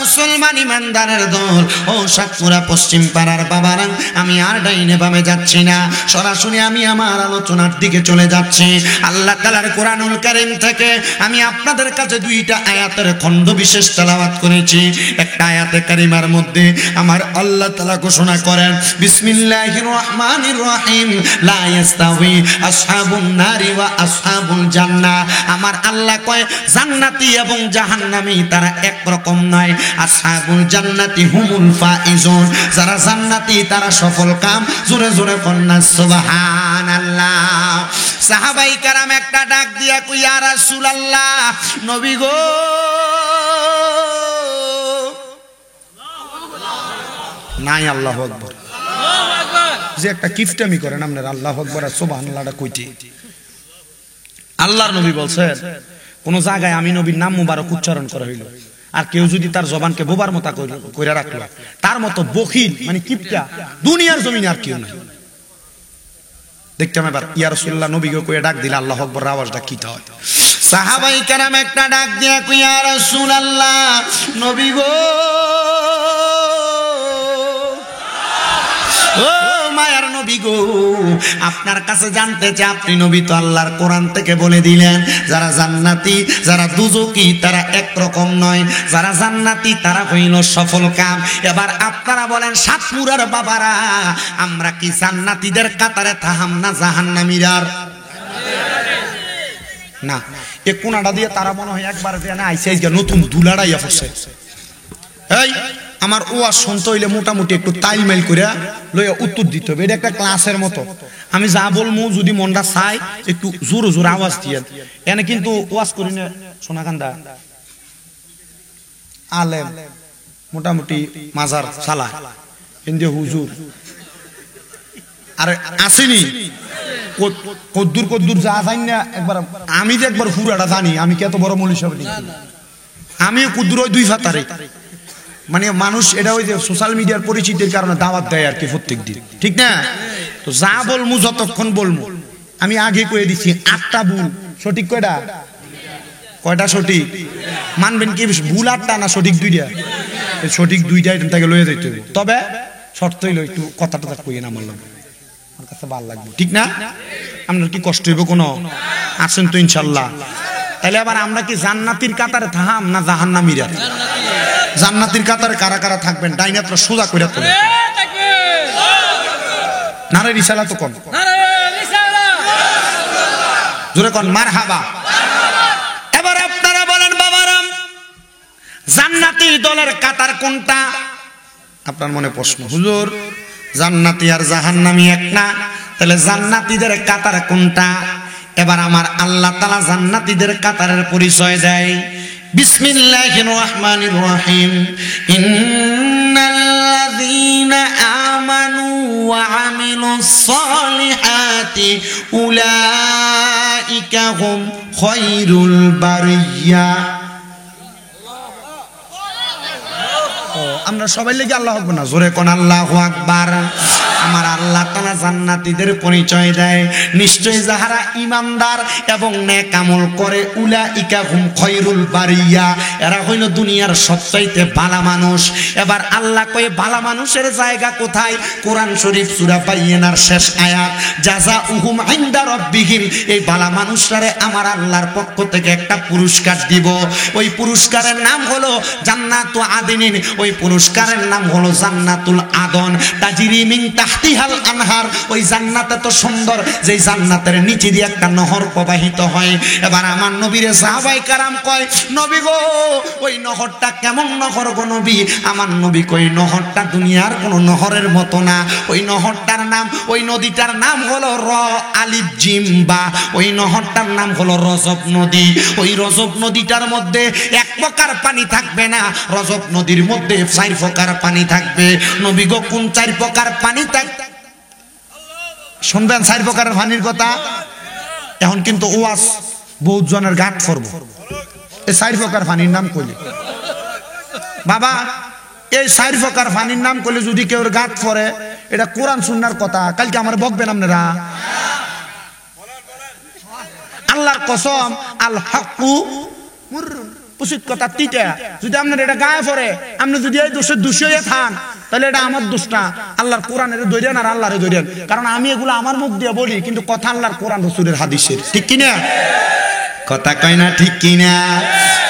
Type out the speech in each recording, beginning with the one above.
মুসলমান ইমানদারের দল, ও সাতপুরা পশ্চিম পাড়ার বাবারা, আমি আর ডাইনে বামে যাচ্ছি না, সরাসরি আমি আমার আলোচনার দিকে চলে যাচ্ছি। আল্লাহ তাআলার কোরআনুল কারীম থেকে আমি আপনাদের কাছে দুইটা আয়াতের খণ্ড বিশেষ তেলাওয়াত করেছি। একটা আয়াতে কারিমার মধ্যে আমার আল্লাহ তাআলা ঘোষণা করেন, বিসমিল্লাহির রহমানির রহিম, লা ইয়াস্তাউই আসহাবুন নারি ওয়া আসহাবুল জান্নাহ। আমার আল্লাহ কয় জান্নাতি এবং জাহান্নামী তারা একরকম নয়। আসহাবুল জান্নাতি হুমুল ফাইজুন, যারা জান্নাতি তারা সফল কাম। জোরে জোরে কন্যা সুবহানাল্লাহ। সাহাবায়ে কেরাম একটা ডাক দিয়া কই, ইয়া রাসূলুল্লাহ, নবী গো, নাই আল্লাহু আকবার, যে একটা কিফটামি করেন আপনারা আল্লাহু আকবার আর সুবহানাল্লাহটা কইতে। আল্লাহর নবী বলছেন, কোন জায়গায় আমি নবীর নাম মুবারক উচ্চারণ করা হইল, আর কেউ যদি তার জবানকে বোবার মতো কইরা রাখলো, তার মতো বখিল মানে কিপটা দুনিয়ার জমিনে আর কেউ নাই। দেখতাম এবার ইয়া রাসূলুল্লাহ নবীকে কইয়া ডাক দিলে আল্লাহু আকবার আওয়াজটা কি হয়। সাহাবায়ে কেরাম একটা ডাক দিয়া কই, ইয়া রাসূলুল্লাহ, নবী গো, ও মায়ার নবী গো, আপনার কাছে জানতে চাই, আপনি নবী তো আল্লাহর কোরআন থেকে বলে দিলেন যারা জান্নাতি যারা দুজকি তারা একরকম নয়, যারা জান্নাতি তারা হইল সফল কাম। এবার আপনারা বলেন সাতপুরার বাবারা, আমরা কি জান্নাতীদের কাতারে থাহাম না জাহান্নামীরার? না, এ কোনাটা দিয়ে তারা মনে হয় একবার না আইসে নতুন দুলাড়াইয়া পড়ছে। এই আমার ওয়াজ শুনতে হইলে মোটামুটি একটু তাইলমেল করে লইয়া উত্তর দিতে হবে, এটা একটা ক্লাসের মতো। আমি যা বলবো যদি মনটা চাই একটু জোরে জোরে আওয়াজ দিয়ে, এনে কিন্তু ওয়াজ করি না সোনাকান্দা আলেম মোটামুটি মাজার চালায় কিন্তু হুজুর আর আসেনি কদ্দুর কদ্দুর যা জানি না একবার। আমি যে একবার পুরাটা জানি, আমি কত বড় মৌলভী সাহেব, আমি কুদ্দুর ওই দুই ফাতারে, মানে মানুষ এটা ওই যে সোশ্যাল মিডিয়ার পরিচিতির কারণে দাওয়াত দেয় আর কি প্রত্যেক দিন, ঠিক না? তো যা বলমু যতক্ষণ বলমু, আমি আগে কয়ে দিচ্ছি 8টা ভুল সঠিক কয়টা? কয়টা সঠিক মানবেন কি? ভুল 8টা না সঠিক 2টা? সঠিক 2টা তাকে লয়ে যাইতে হবে, তবে শর্ত হইলো একটু কথাটা কইয়ে না মানলাম, আমার কাছে ভালো লাগবে, ঠিক না? আপনার কি কষ্ট হইব কোনো? আসেন তো ইনশাল্লাহ। তাহলে আবার আমরা কি জান্নাতীর কাতারে থাহাম না জাহান্নামীরা? জান্নাতীর কাতারে কারা কারা থাকবেন? ডাইনাতরা সোজা কইরা তোলে, নারে রিসালা তো কোন জোরে কোন মারহাবা। এবার আপনারা বলেন বাবারাম, জান্নাতি দলের কাতার কোনটা? আপনার মনে প্রশ্ন, হুজুর জান্নাতি আর জাহান্নামী এক না, তাহলে জান্নাতীদের কাতার কোনটা? এবার আমার আল্লাহ তাআলা জান্নাতীদের কাতারের পরিচয় দেয়, বিসমিল্লাহির রহমানির রহিম, ইন্নাল্লাযীনা আমানু ওয়া আমিলুস সালিহাতি উলাইকা হুম খায়রুল বারিয়া। আমরা সবাই লেগে আল্লাহু আকবার না, জোরে কোন আল্লাহু আকবার। আমার আল্লাহ তাআলা জান্নাতীদের পরিচয় দেয়, নিশ্চয়ই যাহারা ঈমানদার এবং নেক আমল করে, উলাইকা হুম খায়রুল বারিয়া, এরা হইল দুনিয়ার সবচাইতে ভালো মানুষ। এবার আল্লাহ কয় ভালো মানুষের জায়গা কোথায়? কোরআন শরীফ সূরা বাইয়িনার শেষ আয়াত, জাযাউহুম ইনদা রাব্বিহিম, এই ভালো মানুষরারে আমার আল্লাহর পক্ষ থেকে একটা পুরস্কার দিব। ওই পুরস্কারের নাম হলো জান্নাতু আদিনিন, ওই পুরস্কারের নাম হলো জান্নাতুল আদন, তাজরি মিন তাহতিহাল আনহার। ওই জান্নাতে তো সুন্দর, যেই জান্নাতের নিচে দিয়ে একটা নহর প্রবাহিত হয়। এবার আমার নবীর সাহাবায়ে কেরাম কয়, নবী গো ওই নহরটা কেমন নহর গো নবী? আমার নবী কই, নহরটা দুনিয়ার কোন নহরের মতো না। ওই নহরটার নাম, ওই নদীটার নাম হলো র আলিফ জিম বা, ওই নহরটার নাম হলো রজব নদী। ওই রজব নদীটার মধ্যে এক প্রকার পানি থাকবে না, রজব নদীর মধ্যে 4 প্রকার পানি থাকবে। নবী গো কোন 4 প্রকার পানি থাকবে? শুনবেন 4 প্রকারের পানির কথা। এখন কিন্তু ওয়াজ বহুত জনের গাঁট করব, এই 4 প্রকার পানির নাম কইলে বাবা, এই 4 প্রকার পানির নাম কইলে যদি কেউ গাঁট পড়ে, এটা কোরআন সুন্নাহর কথা, কালকে আমার বকবেন আপনারা। আল্লাহর কসম, আল হাক্কু মুররুন, উচিত কথা তিতা যদি আপনার এটা গায়ে পড়ে আপনি যদি এই দোষের দোষী হয়ে থান তাহলে এটা আমার দোষ না আল্লাহর কোরআনের ধরেন আর আল্লাহরে ধরেন কারণ আমি এগুলো আমার মুখ দিয়ে বলি কিন্তু কথা আল্লাহর কোরআন রাসূলের হাদিসের ঠিক কি না কথা কয় না ঠিক কি না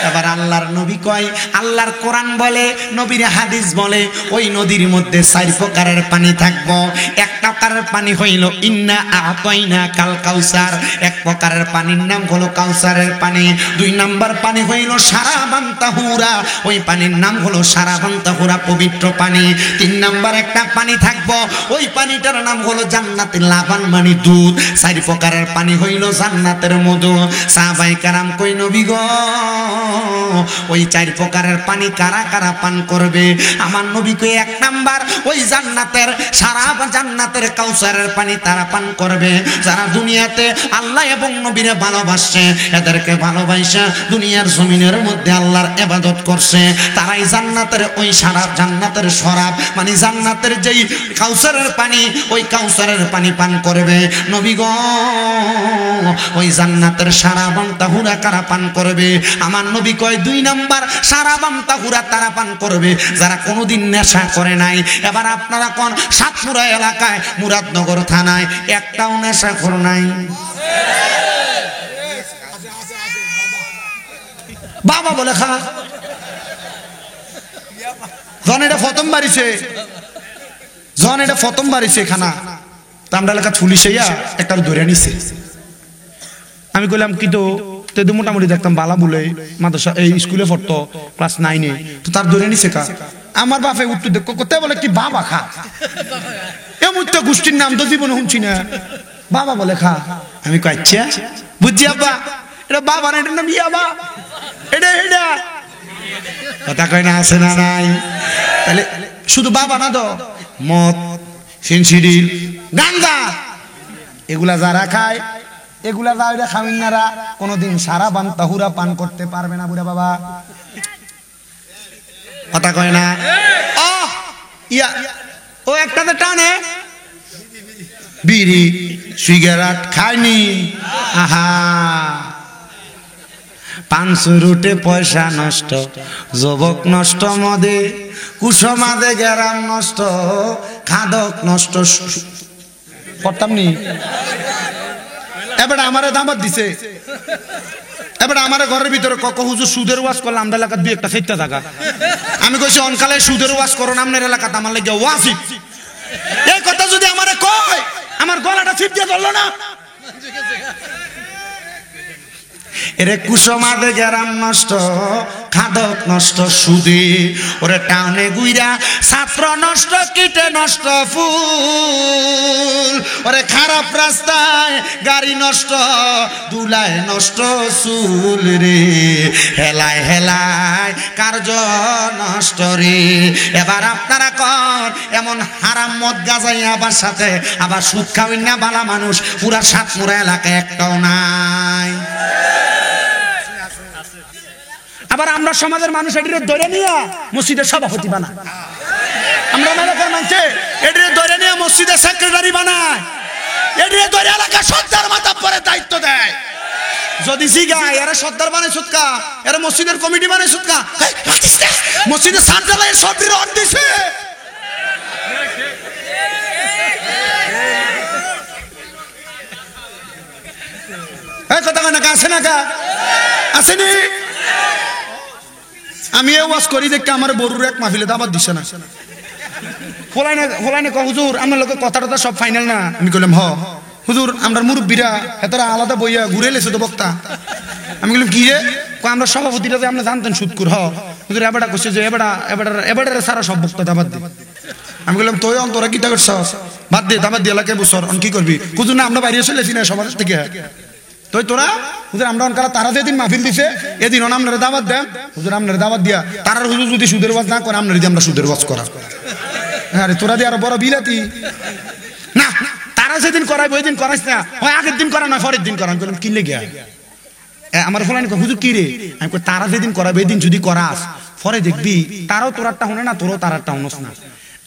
এবার আল্লাহর নবী কয় আল্লাহর কোরআন বলে নবীর হাদিস বলে ওই নদীর মধ্যে 4 প্রকারের পানি থাকবো এক প্রকারের পানি হইল ইন্না আতাইনা কাল কাউসার এক প্রকারের পানির নাম হলো কাউসারের পানি 2 নাম্বার পানি হইল সারাবান তাহুরা ওই পানির নাম হলো সারাবান তাহুরা পবিত্র পানি 3 নাম্বার একটা পানি থাকবো ওই পানিটার নাম হলো জান্নাতের লাবান মানে দুধ 4 প্রকারের পানি হইল জান্নাতের মধু সাহাবায়ে কেরাম কই নবী গো ওই 4 প্রকারের পানি কারা কারা পান করবে আমার নবী কই 1 নাম্বার ওই জান্নাতের সারা জান্নাতের কাউসারের পানি তারা পান করবে যারা দুনিয়াতে আল্লাহ এবং নবীরে ভালোবাসে এদেরকে ভালোবাসা দুনিয়ার জমিনের মধ্যে আল্লাহর ইবাদত করছে তারাই জান্নাতের ওই সারা জান্নাতের শরাব মানে জান্নাতের যেই কাউসারের পানি ওই কাউসারের পানি পান করবে নবী গো ওই জান্নাতের সারাবান তাহুরা কারা পান করবে আমার নবী কয় 2 নাম্বার সারাবান তাহুরা তারা পান করবে যারা কোনোদিন নেশা করে নাই এবার আপনারা কোন সাতপুরা এলাকায় মুরাদনগর থানায় একটাও নেশাখোর নাই বাবা বলে খা জন এটা প্রথম বাড়িছে জন এটা প্রথম বাড়িছে খানা তামরা এলাকা পুলিশে একটা ধরে নিছে আমি কইলাম কি তো মোটামুটি দেখতাম বালা বলে মাদ্রাসা এই স্কুলে পড়তো ক্লাস 9-এ তো তার ধরে নিছে কা আমার বাপে উত্তর দেখ কোথায় বলে কি বাবা খা এমন তো গোষ্ঠীর নাম তো জীবনে শুনছি না বাবা বলে খা আমি কই আচ্ছা বুঝছি আব্বা এটা বাবা না এটার নাম ইয়াবা এটা এটা কথা কয় না আছে না নাই তাহলে শুধু বাবা না তো মদ ফেন্সিডিল গাঞ্জা এগুলা যারা খায় এগুলা যারা খামিনারা কোনোদিন সারাবান তাহুরা পান করতে পারবে না বুড়া বাবা কথা কয় না ইয়া ও একটাতে টানে বিড়ি সিগারেট খায়নি আহা 500 রুটে পয়সা নষ্ট যুবক নষ্ট মদে কুসমাদে গেরাম নষ্ট খাদক নষ্ট করতাম নি এবার আমারে দামত দিছে এবার আমার ঘরের ভিতরে হুজুর সুদের ওয়াজ করলাম আমরা এলাকার 2-1টা 4টা টাকা আমি কইছি অনকালে সুদের ওয়াজ করুন আপনার এলাকাতে আমার লাগে ওয়াজিব এই কথা যদি আমারে কয় আমার গলাটা চিপ দিয়ে ধরলো না এরে কুসমাদে গেরাম নষ্ট খাদক নষ্ট সুদে ওরে টাউনে গুইরা ছাত্র নষ্ট কীটে নষ্ট ফুল ওরে খারাপ রাস্তায় গাড়ি নষ্ট দুলায় নষ্ট চুল রে হেলায় হেলায় কার্য নষ্ট রে এবার আপনারা কর এমন হারাম মদ গাজাই আবার সাথে আবার সুদ খাওয়েন না বালা মানুষ পুরা সাতমুরা এলাকায় একটাও নাই আবার আমরা সমাজের মানুষ এটিরে ধরে নিয়ে মসজিদের সভাপতি বানায় আমরা এলাকার মানুষে এটিরে ধরে নিয়ে মসজিদের সেক্রেটারি বানায় এটিরে ধরে এলাকা সর্দার মাথা পরে দায়িত্ব দেয় যদি জিগায় এরা সর্দার বানায় সুৎকা এরা মসজিদের কমিটি বানায় সুৎকা মসজিদের সার্জালায় সবটির অর্থ দিছে কথা না আছে না কা আসেনি আমি এই ওয়াজ করি দেখে আমার বড়ুর এক মাহফিলে দাবাত দিছে না ফলাইনে হুজুর আমার লোকের কথাটা সব ফাইনাল না আমি কইলাম হুজুর আমরা মুরব্বীরা এতটা আলাদা বইয়া ঘুরে লেছে তো বক্তা আমি বললাম কি রে আমরা সভাপতিরা যে আমরা জানতেন সুদকুর হুজুর এবারটা করছে যে এবারে সারা সব বক্তা দাবাত দে আমি বললাম তোই তোরা কি টাকা বাদ দে দাবাত দিয়ে এলাকায় বছর কি করবি হুজুর না আমরা বাইরে চলেছি না সমাজ থেকে তুই তোরা হুজুর আমরা অনকালা তারা যেদিন মাহফিল দিছে এদিন আপনারা দাওয়াত দেন হুজুর আপনারা দাওয়াত দিয়া তারার হুজুর যদি সুদের ওয়াজ না করে আপনারা যদি আমরা সুদের ওয়াজ করা আরে তোরা দিয়ে আরো বড় বিলাতি না তারা যেদিন করাইবো ওই দিন করাইস না হয় আগের দিন করা না পরের দিন করা আমি বললাম কি লেগে আমার ফলানি হুজুর কি রে আমি কই তারা যেদিন করাইবো এই দিন যদি করাস পরে দেখবি তারাও তোরারটা শুনে না তোরও তারারটা শুনস না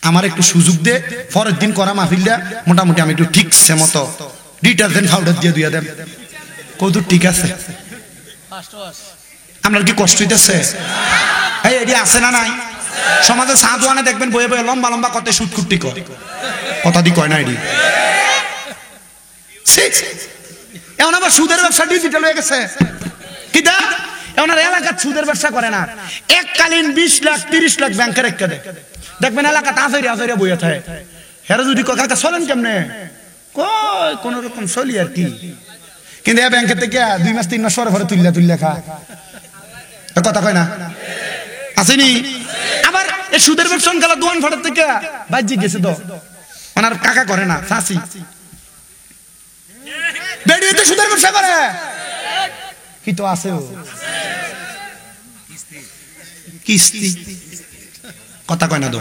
আমার একটু সুযোগ দে পরের দিন করা মাহফিলটা মোটামুটি আমি একটু ঠিকছে মতো ডিটারজেন্ট পাউডার দিয়ে দেন কত ঠিক আছে আপনার কি কষ্ট হইতেছে? এই এটি আছে না নাই? সমাজে সাধুয়ানে দেখবেন বয়ে বয়ে লম্বা লম্বা কত সুদ কুট্টি কয়, কথা দি কয় না এটি। এখন আবার সুদের ব্যবসা ডিজিটাল হয়ে গেছে। কিটা এখন আর এলাকার সুদের ব্যবসা করে না, এককালীন 20 লাখ 30 লাখ ব্যাংকে রেখে দেয়। দেখবেন এলাকাতে আজেরিয়া আজেরিয়া বইয়া থাকে। হেরা যদি কথা চলেন কেমনে, কই কোন রকম চলি আর কি। কিন্তু এ ব্যাংকের থেকে 2 মাস 3 মাস পরে তুললে খা, কথা কয় না আসেনি। আবার এই সুদের ব্যবসা গেল দোয়ান ফাটার থেকে বাজি গেছে তো ওনার কাকা করে না, চাচি বেরিয়ে তো সুদের ব্যবসা করে কি তো আছে কিস্তি, কথা কয় না। দো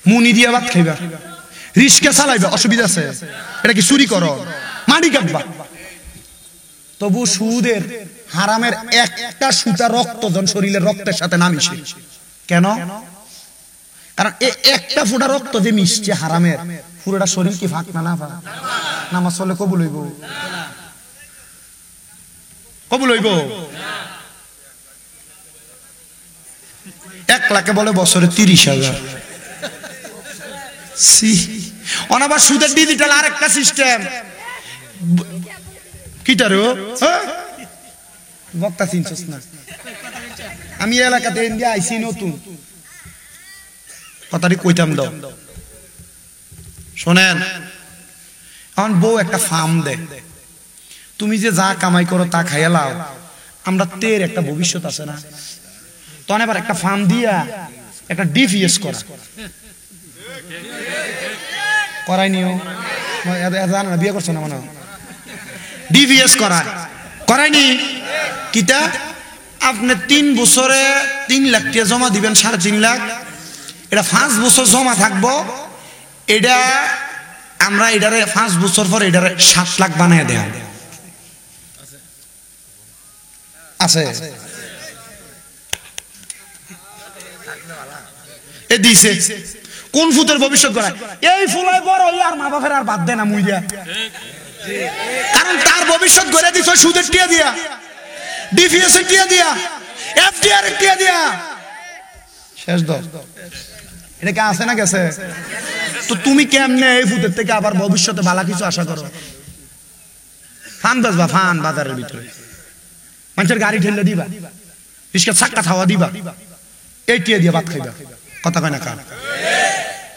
মুনি দিয়া ভাত খাইবা, রিস্কা চালাইবা, অসুবিধা আছে? এটা কি চুরি করো, মাটি কাটবা? তবু সুদের হারামের একটা সুতা রক্ত জন শরীরের রক্তের সাথে না মিশে। কেন? কারণ একটা ফোঁটা রক্ত যে মিশছে হারামের, পুরোটা শরীর কি ফাঁক না? না ফাঁক? নামাজ চলে কবুল হইব? কবুল হইব? 1 লাখে বলে বছরে 30,000। অনাবার সুদের ডিজিটাল আরেকটা সিস্টেম। কিটারো বক্তা চিনছস না? আমি এলাকাতে ইন্ডিয়া আইসি নতুন, কথাটি কইতাম দাও শোনেন। এখন বউ একটা ফার্ম দে, তুমি যে যা কামাই করো তা খাইয়া লাও, আমরা তের একটা ভবিষ্যৎ আছে না? তখন এবার একটা ফার্ম দিয়া একটা ডিপিএস করাই নিও, জানো না? বিয়ে করছো না মনে? ডিভিএস করায়নি কিটা? আপনি 3 বছরে 3 লাখ টাকা জমা দিবেন, 3.5 লাখ। এটা 5 বছর জমা থাকবো। এটা আমরা এটারে 5 বছর পর এটারে 7 লাখ বানিয়ে দেয় আছে। এ দিছে কোন ফুতের ভবিষ্যৎ গড়ায়? এই ফুলাই বড় হই আর মা বাপের আর বাদ দেয় না মুইয়া, কারণ তার ভবিষ্যৎ গড়ে দিছ সুদের টিয়া দিয়া, ডিপিএস এর টিয়া দিয়া, এফডিআর এর টিয়া দিয়া। শেষ দর এটা কি আছে না গেছে? তো তুমি কেমনে এই ফুতের থেকে আবার ভবিষ্যতে ভালো কিছু আশা করো? ফান বাজবা, ফান বাজারের ভিতরে মানুষের গাড়ি ঠেললে দিবা, রিস্কার চাক্কা খাওয়া দিবা, এই টিয়া দিয়া ভাত খাইবা, কথা কয় না কার?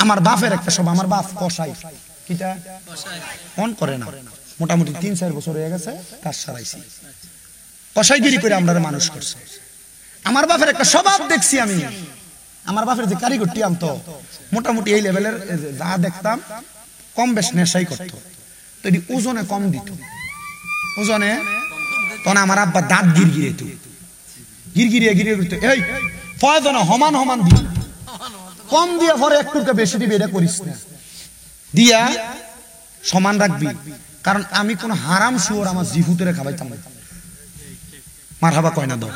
আমার বাপের একটা সব, আমার বাপ কসাই, কিটা অন করে না, মোটামুটি 3-4 বছর হয়ে গেছে কাজ সারাইছি, কসাইগিরি করে আমরা মানুষ করছে। আমার বাপের একটা স্বভাব দেখছি আমি, আমার বাপের যে কারিগরটি আনতো মোটামুটি এই লেভেলের যা দেখতাম কম বেশ নেশাই করতো, তো এটি ওজনে কম দিত, ওজনে। তখন আমার আব্বা দাঁত গিরগিরে তো গিরগিরিয়ে করতো, এই প্রয়োজনে সমান সমান দি, কম দিয়ে পরে একটু বেশি দিবি, এটা করিস না, দিয়া সমান রাখবি। কারণ আমি কোন হারাম শুয়োর আমার জিহুতেরে খাওয়াইতাম না। মারহাবা কয় না দাও?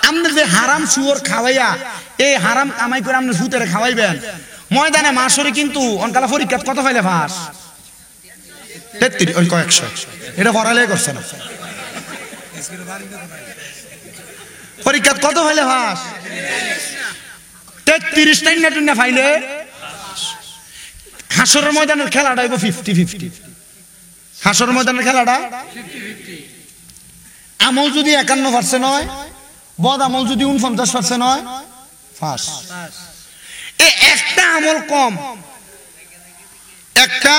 আপনি যে হারাম শুয়োর খাওয়াইয়া এই হারাম কামাই করে আপনি জুতেরে খাওয়াইবেন, ময়দানে মাসরে কিন্তু অনকালা পরীক্ষা কত পাইলে ফাঁস? 33 ওই কয়েকশো, এটা পড়ালে করছে না। পরীক্ষা কত পাইলে ফাঁস? 33 টাইনা ফাইলে হাসরের ময়দানের খেলাটা হইব 50-50। হাসরের ময়দানের খেলাটা আমল যদি 51% হয়, বদ আমল যদি 49% হয়, ফাঁস। এই একটা আমল কম, একটা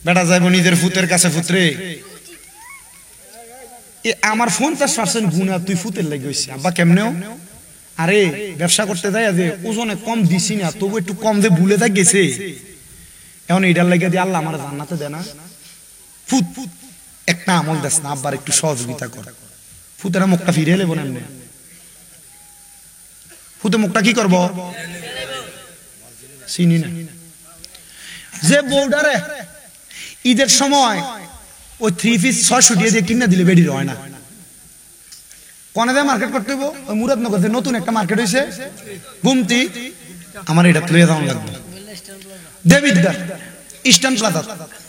বেটা যাইব নিজের ফুতের কাছে, ফুতরে আমার 50% গুণা তুই ফুতের লেগে হইছে আব্বা কেমনেও। আরে ব্যবসা করতে যাই যে ওজনে কম দিছি না, তবু একটু কম দিয়ে ভুলে থাক গেছে, এখন এটার লেগে দিয়ে আল্লাহ আমার জান্নাতে দেয় না। ফুত একটা আমল দেস না, আব্বার একটু সহযোগিতা কর। ফুতেরা মুখটা ফিরে এলে বোনেন, ফুতে মুখটা কি করবো চিনি না। যে বউডারে ঈদের সময় ওই 3 পিস 600 দিয়ে কিনে দিলে বেডির হয় না, কনে দিয়ে মার্কেট করতে হইব। ওই মুরাদনগর যে নতুন একটা মার্কেট হয়েছে গুমতি, আমার এটা তুলে যাওয়া লাগবে। দেবিদ্দার ইস্টার্ন প্লাজা,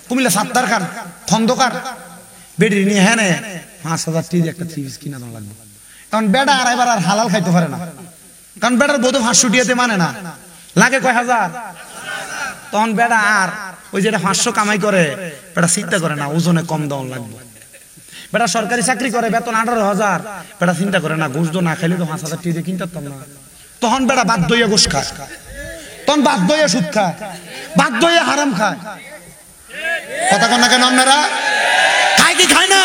কুমিল্লা সাত্তার খান, খন্দকার, বেডি নিয়ে হ্যাঁ 5,000 টাকা একটা 3 পিস কিনা দাম লাগবে। কারণ বেটা আর এবার আর হালাল খাইতে পারে না, কারণ বেটার বধূ 500 টাকাতে মানে না, লাগে কয় হাজার। তখন বেটা আর ওই যেটা 500 কামাই করে বেটা চিন্তা করে না ওজনে কম দাম লাগবে। বেটা সরকারি চাকরি করে, বেতন 18,000, বেটা চিন্তা করে না ঘুষ না খাইলে তো 5,000 টাকা দিয়ে কিনতে পারতাম না। তখন বেটা বাধ্য হইয়া ঘুষ খায়, তখন বাধ্য হইয়া সুদ খায়, বাধ্য হইয়া হারাম খায়। কথা কন না কেন আপনারা? খায় কি খায় না?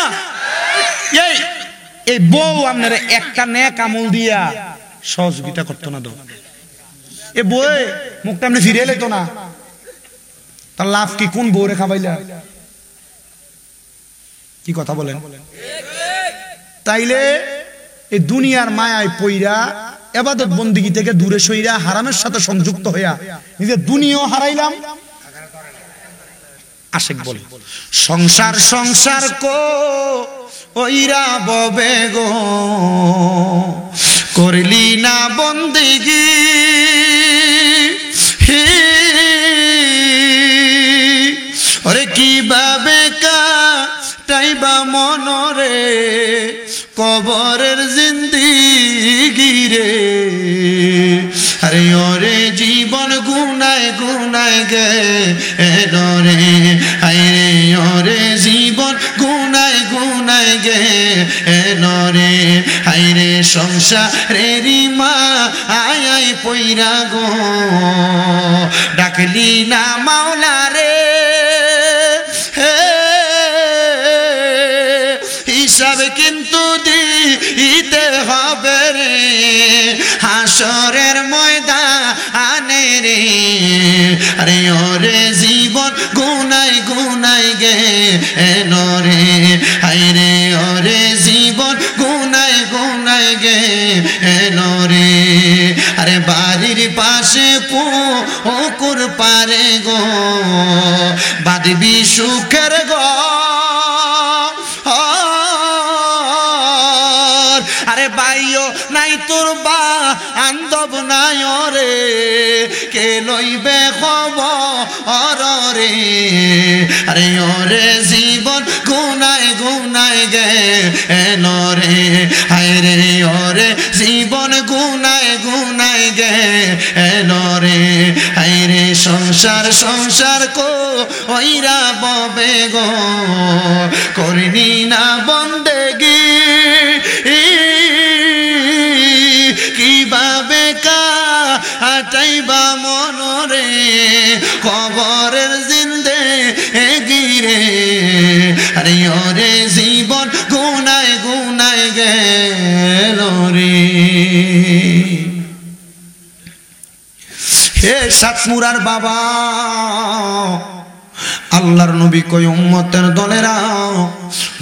এই বউ আপনারা একটা নেক আমল দিয়া সহযোগিতা করতো না, দো এ বউ মুখটা আপনি ফিরে এলে তো না, তার লাভ কি? কোন বউ রে খাবাইলা? কি কথা বলেন? তাইলে এই দুনিয়ার মায়ায় পইরা ইবাদত বন্দেগী থেকে দূরে সইরা হারামের সাথে সংযুক্ত হইয়া নিজের দুনিয়াও হারাইলাম। আশেক বলে সংসার সংসার কো ওইরা ববে গো, করলি না বন্দেগী ওরে কিভাবে কাটাইবা মনরে কবরের জিন্দিগি রে। আরে ওরে জীবন গুনায় গুনায় গে রে, আরে ওরে জীবন গুনায় গুনায় গে রে, আরে সংসারেরই মা আয় পইরা গো, ডাকলি না মাওলা রে হিসাবে কিন্তু দিতে হবে রে হাসরের ময়দানে রে। আরে ওরে জীবন গুনায় গুনায় গে রে, আরে ওরে জীবন গুনায় গুনায় গে রে। আরে বাড়ির পাশে পুকুর পারে গো, বাঁধবি সুখের গো, আরে বাইও নাই তোর বান্ধব নাই রে, কে লইবে খবর রে। আরে ওরে জীবন গুনায় গুনায় গে রে, আরে ওরে জীবন গুনায় গুনায় গে রে, আরে সংসার সংসার কো ওইরা ববে গো, করিনি না বন্দেগী কিভাবে কাটাইবা মনরে কবরের জিন্দেগি রে। আরে ওরে জীবন গুনায় গুনায় গেল রে। হে সাতমুরার বাবা, আল্লাহর নবী কই উম্মতের দলেরা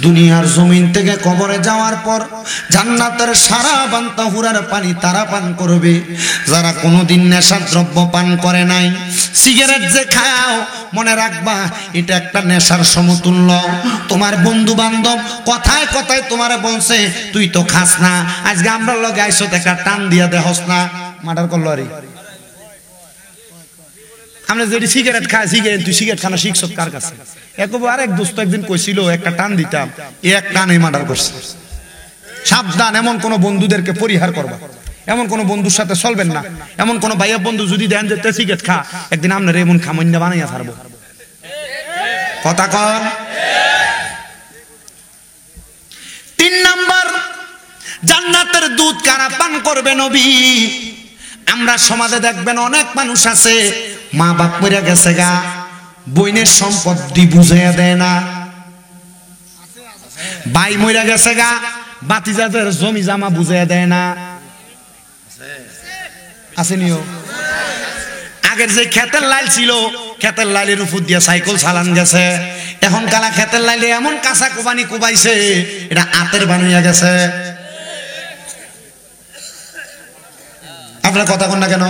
দুনিয়ার জমিন থেকে কবরে যাওয়ার পর জান্নাতের সারা বান্তা হুরার পানি তারা পান করবে যারা কোনোদিন নেশার দ্রব্য পান করে নাই। সিগারেট যে খাও মনে রাখবা এটা একটা নেশার সমতুল্য। তোমার বন্ধু বান্ধব কথায় কথায় তোমারে বলছে তুই তো খাস না, আজকে আমরা লগে আইসো একটা টান দিয়া দেহস না, মার্ডার করলো আরে। আমরা যদি সিগারেট খাই, সিগারেট তুই সিগারেট খানা শিখছ কার কাছে? একবার আরেক দোস্ত একদিন কইছিল একটা টান দিতাম, এক টানে মার্ডার করছে। সাবধান, এমন কোন বন্ধুদেরকে পরিহার করবা, এমন কোন বন্ধুর সাথে চলবেন না। এমন কোন ভাইয়া বন্ধু যদি দেন যে সিগারেট খা, একদিন আপনার এমন খামন্যা বানাইয়া ছাড়বো। কথা কন। 3 নাম্বার, জান্নাতের দুধ কারা পান করবে নবী? আমরা সমাজে দেখবেন অনেক মানুষ আছে মা বাপ মরে গেছে গা, বইনের সম্পত্তি বুঝাইয়া দেয় না, ভাই মরে গেছে গা, বাতিজাদের জমি জামা বুঝাইয়া দেয় না। আসেনিও আগের যে খেতের লাইল ছিল, খেতের লাইলের উপর দিয়ে সাইকেল চালান গেছে, এখন কালা খেতের লাইলে এমন কাঁচা কোবানি কোবাইছে এটা আতের বানাইয়া গেছে। আপনার কথা কন না কেন?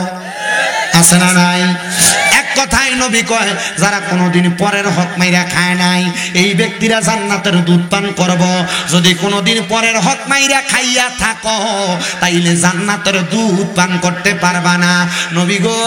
আছে না নাই? এক কথাই নবী কয় যারা কোনোদিন পরের হক মাইরা খায় নাই এই ব্যক্তিরা জান্নাতের দুধ পান করব। যদি কোনোদিন পরের হক মাইরা খাইয়া থাকো তাইলে জান্নাতের দুধ পান করতে পারবা না। নবী গো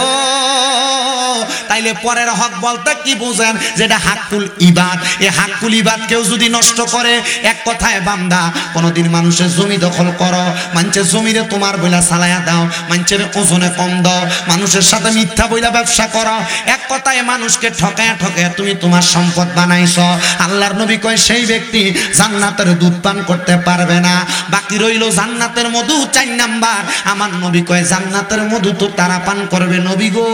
তাইলে পরের হক বলতে কি বুঝেন? যেটা হাক্কুল ইবাদ। এই হাক্কুল ইবাদ কেউ যদি নষ্ট করে, এক কথায় বান্দা কোনদিন মানুষের জমি দখল করো, মানুষের জমিরে তোমার বইলা চালায়া দাও, মানুষের ওজনে কম দাও, মানুষের সাথে মিথ্যা বইলা ব্যবসা করো, এক কথায় মানুষকে ঠকায়া ঠকায়া তুমি তোমার সম্পদ বানাইছো, আল্লাহর নবী কয় সেই ব্যক্তি জান্নাতের দুধ পান করতে পারবে না। বাকি রইল জান্নাতের মধু 4 নাম্বার। আমার নবী কয় জান্নাতের মধু তো তারা পান করবে। নবী গো,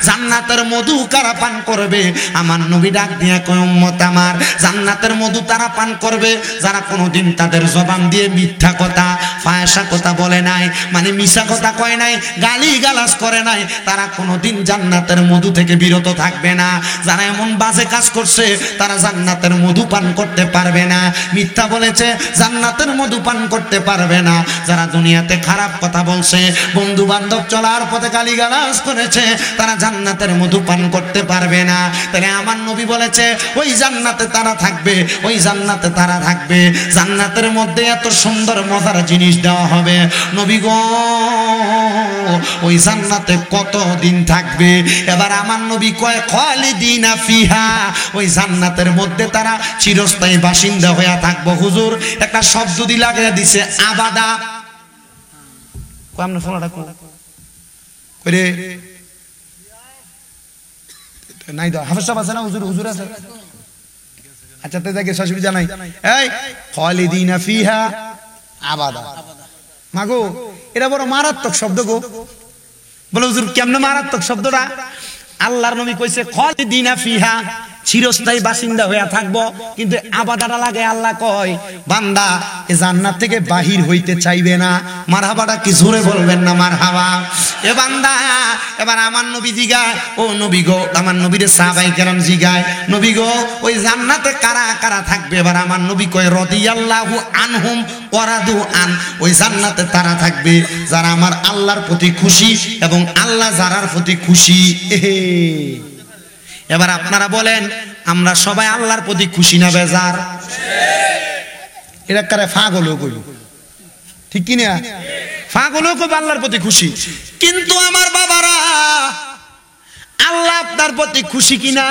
জান্নাতের মধু কারা পান করবে? আমার নবী ডাক দিয়া কয় উম্মত আমার, জান্নাতের মধু তারা পান করবে যারা কোনোদিন তাদের জবান দিয়ে মিথ্যা কথা, ফায়সা কথা বলে নাই, মানে মিছা কথা কয় নাই, গালি গালাজ করে নাই, তারা কোনোদিন জান্নাতের মধু থেকে বিরত থাকবে না। যারা এমন বাজে কাজ করছে তারা জান্নাতের মধু পান করতে পারবে না। মিথ্যা বলেছে, জান্নাতের মধু পান করতে পারবে না। যারা দুনিয়াতে খারাপ কথা বলছে, বন্ধু বান্ধব চলার পথে গালিগালাজ করেছে, তারা জান্নাতের মধু পান করতে পারবে না। তাহলে আমার নবী বলেছে ওই জান্নাতে তারা থাকবে, ওই জান্নাতে তারা থাকবে। জান্নাতের মধ্যে এত সুন্দর মজার জিনিস দেওয়া হবে। নবী গো, ওই জান্নাতে কত দিন থাকবে? এবার আমার নবী কয় খালিদিনা ফিহা, ওই জান্নাতের মধ্যে তারা চিরস্থায়ী বাসিন্দা হয়ে থাকবো। হুজুর একটা শব্দ দি লাগিয়ে দিছে আবাদা। আমরা ফোনটা করে নাই দাও, হাফেজ সাহেব আছে না? হুজুর হুজুর আছে? আচ্ছা তো দেখে অসুবিধা নাই। এই খালিদিনা ফিহা আবাদা, মাগো এটা বড় মারাত্মক শব্দ গো। বলে হুজুর কেমনে মারাত্মক শব্দটা? আল্লাহর নবী কইছে খালিদিনা ফিহা, চিরস্থায়ী বাসিন্দা হয়ে থাকবো, কিন্তু আবাদাটা লাগে আল্লাহ কয় বান্দা এ জান্নাত থেকে বাহির হইতে চাইবে না। মারহাবাটা কি জোরে বলবেন না মারহাবা? এ বান্দা, এবার আমার নবী জিগায়, ও নবী গো, আমার নবীর সাহাবায়ে কেরাম জিগায়, নবী গো ওই জান্নাতে কারা কারা থাকবে? এবার আমার নবী কয় রাদিয়াল্লাহু আনহুম ওয়া রাদু আন, ওই জান্নাতে তারা থাকবে যারা আমার আল্লাহর প্রতি খুশি এবং আল্লাহ যারার প্রতি খুশি। এবার আপনারা বলেন আমরা সবাই আল্লাহর প্রতি খুশি না বেজার? এটা কারে পাগলও কইব, ঠিক কি না? পাগলও কইব আল্লাহর প্রতি খুশি। কিন্তু আমার বাবারা, আল্লাহ আপনার প্রতি খুশি কিনা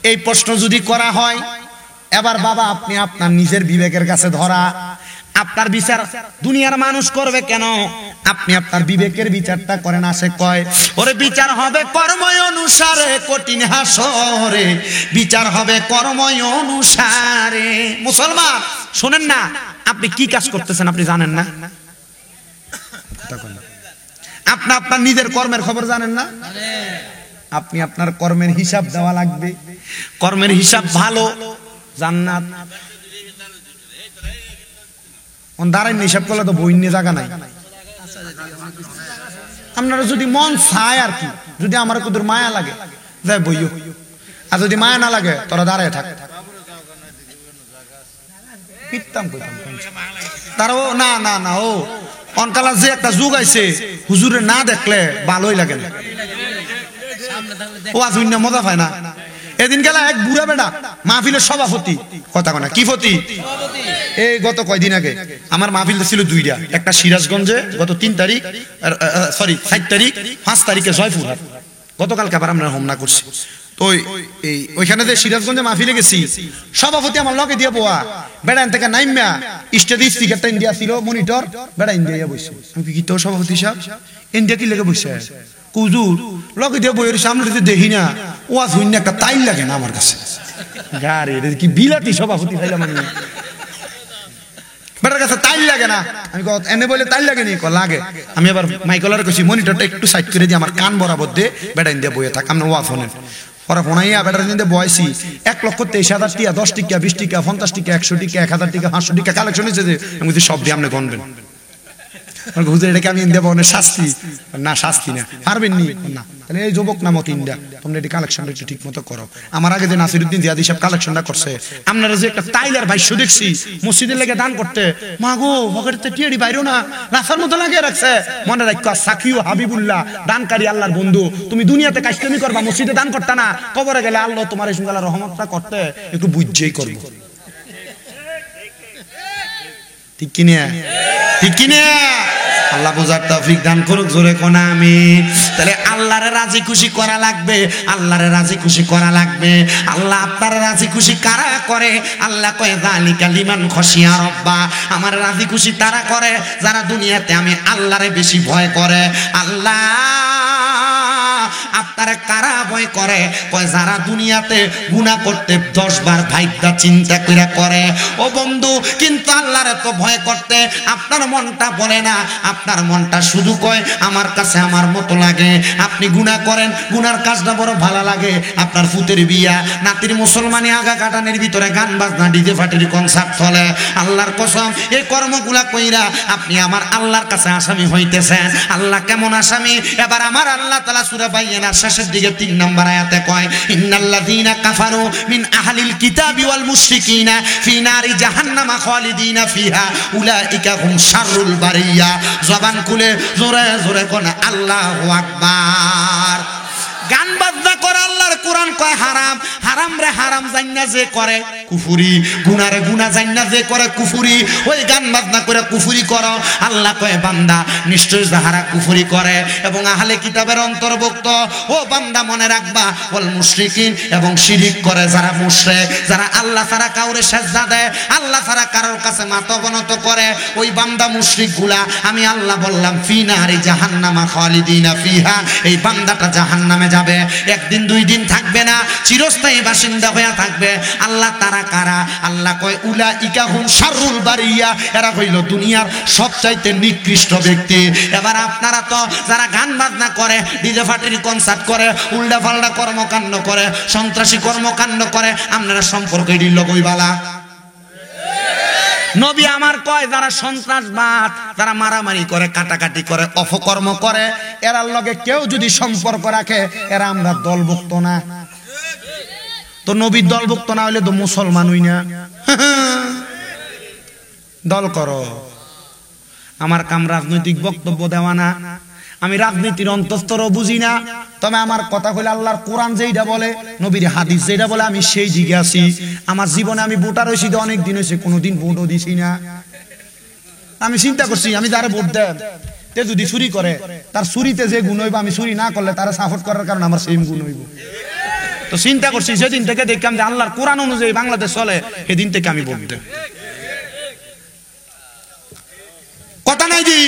এই প্রশ্ন যদি করা হয়, এবার বাবা আপনি আপনার নিজের বিবেকের কাছে ধরা, আপনার বিচার দুনিয়ার মানুষ করবে কেন? আপনি আপনার বিবেকের বিচারটা করেন। আসে কয় ওরে বিচার হবে কর্ময় অনুসারে, কঠিন হাসরে বিচার হবে কর্ময় অনুসারে। মুসলমান শোনেন না, আপনি কি কাজ করতেছেন আপনি জানেন না? আপনি আপনার নিজের কর্মের খবর জানেন না? আপনি আপনার কর্মের হিসাব দেওয়া লাগবে। কর্মের হিসাব ভালো, জান্নাত। দাঁড়ান হিসাব করলে তো বই নিয়ে জায়গা নাই। আপনারা যদি মন চায় আর কি, যদি আমার কুদুর মায়া লাগে যাই বইও, আর যদি মায়া না লাগে তোরা দাঁড়ায় থাক। তারাও না না না, ও অনকালা যে একটা যুগ আইছে হুজুরে না দেখলে ভালোই লাগে না, ও আজ মজা পায় না। এদিন গেলা এক বুড়া বেটা মাহফিলের সভাপতি, কথা কনা কি ফতি, এই গত কয়দিন আগে আমার মাহফিল ছিল দুইটা, একটা সিরাজগঞ্জে গত 3 তারিখ, সরি 4 তারিখ, 5 তারিখে জয়পুরহাট, গতকালকে আবার আমরা হোমনা করছি। তো এই ওইখানে যে সিরাজগঞ্জে মাহফিলে গেছি, সভাপতি আমার লগে দিয়ে বোয়া বেড়ান থেকে নাইমা স্টেডি স্পিকারটা ইন্ডিয়া ছিল মনিটর, বেড়া ইন্ডিয়া বসে। আমি কি তো সভাপতি সাহেব ইন্ডিয়া কি লেগে বসে কুজুর লগে দিয়ে বইয়ের সামনে দেখি না, ওয়াজ হইন একটা তাইল লাগে না আমার কাছে। গাড়ি কি বিলাতি সভাপতি হইলাম আমি, বেটার কাছে তাইল লাগে না। আমি এনে বলে তাইল লাগে নি, লাগে। আমি আবার মাইকলার কইছি মনিটরটা একটু সাইড করে দিয়ে আমার কান বরাবর দিয়ে বেড়া ইন্ডিয়া বইয়ে থাক, আমরা ওয়াজ শোনেন। ওরা ফোনাইয়া বেটার দিন বয়সি 1,23,000 টিকা, 10 টিকা, 20 টিকা, 50 টিকা, 100 টিকা, 1000 টিকা, 500 টিকা কালেকশন হয়েছে যে আমি সব দিয়ে আপনি গণবেন। হুজুর এটাকে আমি ইন্ডিয়া বনের শাস্তি না, শাস্তি না, পারবেন নি না। তাহলে এই যুবক নামক ইন্ডিয়া তোমরা এটি কালেকশনটা একটু ঠিক মতো করো। আমার আগে যে নাসিরউদ্দিন জিয়াদি সাহেব কালেকশনটা করছে, আপনারা যে একটা টাইলার ভাষ্য দেখছি মসজিদের লেগে দান করতে, মা গো পকেটে টিয়ারি বাইরো না, রাস্তার মতো লাগিয়ে রাখছে। মনে রাখো সাকিউ হাবিবুল্লাহ দানকারী আল্লাহর বন্ধু, তুমি দুনিয়াতে কাজকামি করবা, মসজিদে দান করতে না, কবরে গেলে আল্লাহ তোমার এই সঙ্গে রহমতটা করতে একটু বুঝছেই করবো, ঠিক কিনা? ঠিক কিনা? আল্লাহ বুঝার তৌফিক দান করুক, জোরে কোন আমিন। তাহলে আল্লাহরে রাজি খুশি করা লাগবে, আল্লাহরে রাজি খুশি করা লাগবে। আল্লাহ আপনারা রাজি খুশি কারা করে? আল্লাহ কয় যালিকা লিমান খশিয়া রাব্বা, আমার রাজি খুশি তারা করে যারা দুনিয়াতে আমি আল্লাহরে বেশি ভয় করে। আল্লাহ আপনারা কারা ভয় করে? কয় যারা দুনিয়াতে গুনাহ করতে 10 বার ভাইবা চিন্তা করে করে। ও বন্ধু, কিন্তু আল্লাহরে তো ভয় করতে আপনার মনটা বলে না, আপনার মনটা শুধু কয় আমার কাছে আমার মতো লাগে। আপনি গুনাহ করেন, গুনার কাজটা বড় ভালো লাগে। আপনার ফুতের বিয়া, নাতির মুসলমানি আগা কাটানের ভিতরে গান বাজনা ডিজে ফাটির কনসার্ট চলে। আল্লাহর কসম, এই কর্মগুলা কইরা আপনি আমার আল্লাহর কাছে আসামি হইতেছেন। আল্লাহ কেমন আসামি? এবার আমার আল্লাহ তাআলা সূরা বাইয়িনার শেষের দিকে 3 নম্বর আয়াতে কয় ইন্নাল্লাযীনা কাফারু মিন আহলিল কিতাবি ওয়াল মুশরিকিনা ফি নারি জাহান্নামা খালিদিনা ফিহা উলাইকা হুম শাররুল বারিয়া। জবান খুলে জোরে জোরে কোন আল্লাহু আকবার। গান বাজনা করে আল্লাহর কোরআন কয় হারাম, হারাম রে হারাম জান্না যে করে কুফরি, গুনারে গুনাহ জান্না যে করে কুফরি। ওই গান বাজনা করে কুফরি করো, আল্লাহ কয় বান্দা নিশ্চয় যাহারা কুফরি করে এবং আহলে কিতাবের অন্তর্ভুক্ত, ও বান্দা মনে রাখবা ওয়াল মুশরিকিন, এবং শিরিক করে যারা মুশরিক, যারা আল্লাহ ছাড়া কাউরে সেজদা দেয়, আল্লাহ ছাড়া কারোর কাছে মাথা অবনত করে, ওই বান্দা মুশরিকগুলা আমি আল্লাহ বললাম ফি নারি জাহান্নামা খালিদিনা ফিহা, এই বান্দাটা জাহান্নামে যাবে। একদিন 2 দিন থাকবে না, চিরস্থায়ী বাসিন্দা হয়ে থাকবে। আল্লাহ তারা কারা? আল্লাহ কয় উলাইকা হুম শাররুল বারিয়া, এরা হইল দুনিয়ার সবচাইতে নিকৃষ্ট ব্যক্তি। এবার আপনারা তো যারা গান বাজনা করে, ডিজে পার্টির কনসার্ট করে, উল্টা পাল্টা কর্মকাণ্ড করে, সন্ত্রাসী কর্মকাণ্ড করে, আপনারা সম্পর্ক এটি লগইবালা। নবী আমার কয় যারা সন্ত্রাসবাদ, যারা মারামারি করে, কাটাকাটি করে, অপকর্ম করে, এরার লগে কেউ যদি সম্পর্ক রাখে এরা আমরা দলভুক্ত না। তো নবীর দলভুক্ত না হইলে তো মুসলমান হই না। দল করো। আমার কাম রাজনৈতিক বক্তব্য দেওয়া না, আমি রাজনীতির অন্তঃস্তরও বুঝি না। তবে আমার কথা হইলে আল্লাহর কোরআন যেইটা বলে, নবীর হাদিস যেটা বলে, আমি সেই দিকে আছি। আমার জীবনে আমি ভোটার হয়েছি তো অনেক দিন হয়েছে, কোনোদিন ভোটও দিছি না। আমি চিন্তা করছি আমি যারা ভোট দেন তে যদি চুরি করে, তার চুরিতে যে গুণ হইব, আমি চুরি না করলে তারা সাপোর্ট করার কারণে আমার সেম গুণ হইব। তো চিন্তা করছি সেদিন থেকে দেখলাম যে আল্লাহর কোরআন অনুযায়ী বাংলাদেশ চলে, সেদিন থেকে আমি ভোট দেব। কথা নাই দি,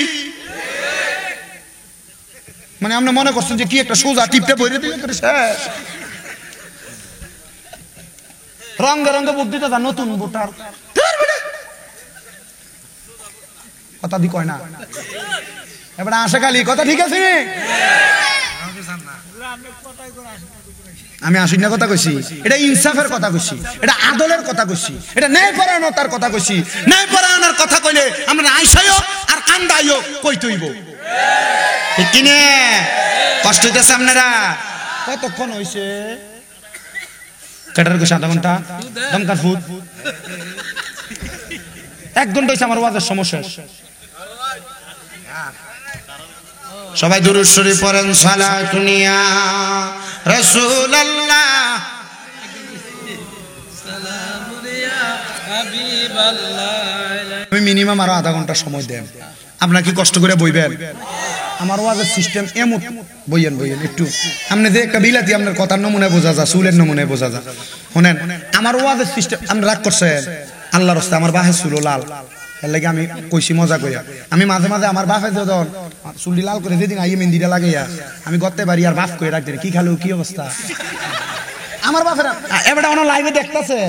মানে আপনি মনে করছেন যে কি একটা সোজা টিপটা বইরে দিলে শেষ। রঙে রঙে ভোট দিতে যা নতুন ভোটার কথা দি কয় না, এবার আসে খালি কথা। ঠিক আছে, আমি আশিনা কথা কইছি, এটা ইনসাফের কথা কইছি, এটা আদলের কথা কইছি, এটা ন্যায় পরায়ণতার কথা কইছি। ন্যায় পরায়ণের কথা কইলে আমরা আইসাইও আর কান্দাইও কই তৈব। ঠিক কিনে কষ্ট হইতেছে আপনারা? কতক্ষণ হইছে? কেটার কইছে আধা ঘন্টা, দমকার ফুট 1 ঘন্টা হইছে আমার ওয়াজের সমস্যা। সবাই দুরূদ শরীফ পড়েন, সালাতুন ইয়া রাসূলুল্লাহ, সালামুন ইয়া হাবিবাল্লাহ। আমি মিনিমাম আরো আধা ঘন্টা সময় দেন। আপনারা কি কষ্ট করে বইবেন? আমার ওয়াজের সিস্টেম এমন, বইয়েন একটু। আপনি যে একটা বিলাতি, আপনার কথার নমুনায় বোঝা যায়, চুলের নমুনায় বোঝা যায়। শোনেন, আমার ওয়াজের সিস্টেম, আপনি রাগ করছেন? আল্লাহর রাস্তায় আমার বাহে চুল লাল, এর লাগে আমি কইছি মজা কইয়া। আমি মাঝে মাঝে আমার বাপে যখন চুলটি লাল করে যেদিন আইয়ে মেহেন্দিটা লাগাইয়া আমি গতে পারি আর বাপ করে রাখতে, কি খালো, কি অবস্থা আমার বাপের। এবার আমার লাইভে দেখতেছে,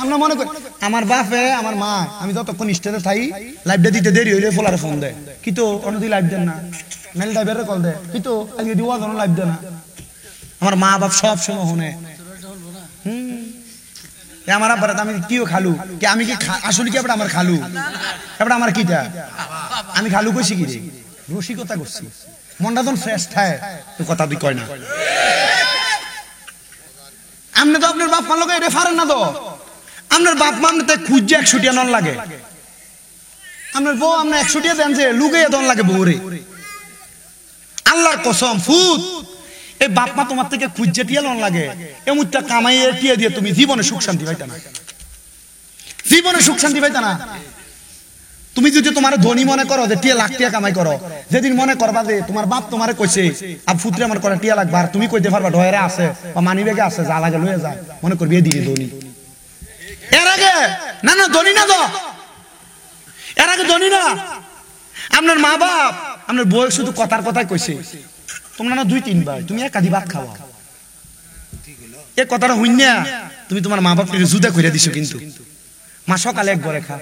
আমরা মনে করি আমার বাপে আমার মা, আমি যতক্ষণ স্টেজে থাই লাইভটা দিতে দেরি হইলে ফোলারে ফোন দেয়, কি তো অন্যদিন লাইভ দেন না, মেল ড্রাইভারে কল দেয়, কি তো আজকে দিওয়া যেন লাইভ দেয় না। আমার মা বাপ সব সময় হনে আমার আব্বার, আমি কিও খালু, কি আমি কি আসলে কি এবার আমার খালু, এবার আমার কিটা আমি খালু কইছি কি রে, রসিকতা করছি, মনটা যখন ফ্রেশ থাকে কথা তুই কয় না। আপনি তো আপনার বাপ মার লোক এটা ফারেন না তো, আপনার বাপ মানতে খুঁজছে 100 টাকা নন লাগে, আপনার বউ আপনার 100 টাকা দেন যে লুকে দন লাগে বউরে। আল্লাহর কসম ফুত, এই বাপ মা তোমার থেকে খুঁজছে টিয়া লন লাগে, এমুরটা কামাইয়ে টিয়া দিয়ে তুমি জীবনে সুখ শান্তি পাইতা না, জীবনে সুখ শান্তি পাইতা না। তুমি যদি তোমার ধনী মনে করো যে টিয়া লাখ টাকা কামাই করো, যেদিন মনে করবা যে তোমার বাপ তোমারে কইছে আর ফুতরে আমার করে টিয়া লাগবে, আর তুমি কইতে পারবা ডয়ারে আছে বা মানি ব্যাগে আছে, যা লাগে লয়ে যায়, মনে করবি এ দিদি ধনী। এর আগে না না ধনী না তো, এর আগে ধনী না। আপনার মা বাপ আপনার বউ শুধু কথার কথাই কইছে, তোমরা না 2-3 ভাই, তুমি একাদি ভাত খাওয়া, এ কথাটা হইনা তুমি তোমার মা বাপকে জুদা করে দিছো। কিন্তু মা সকালে এক ঘরে খা,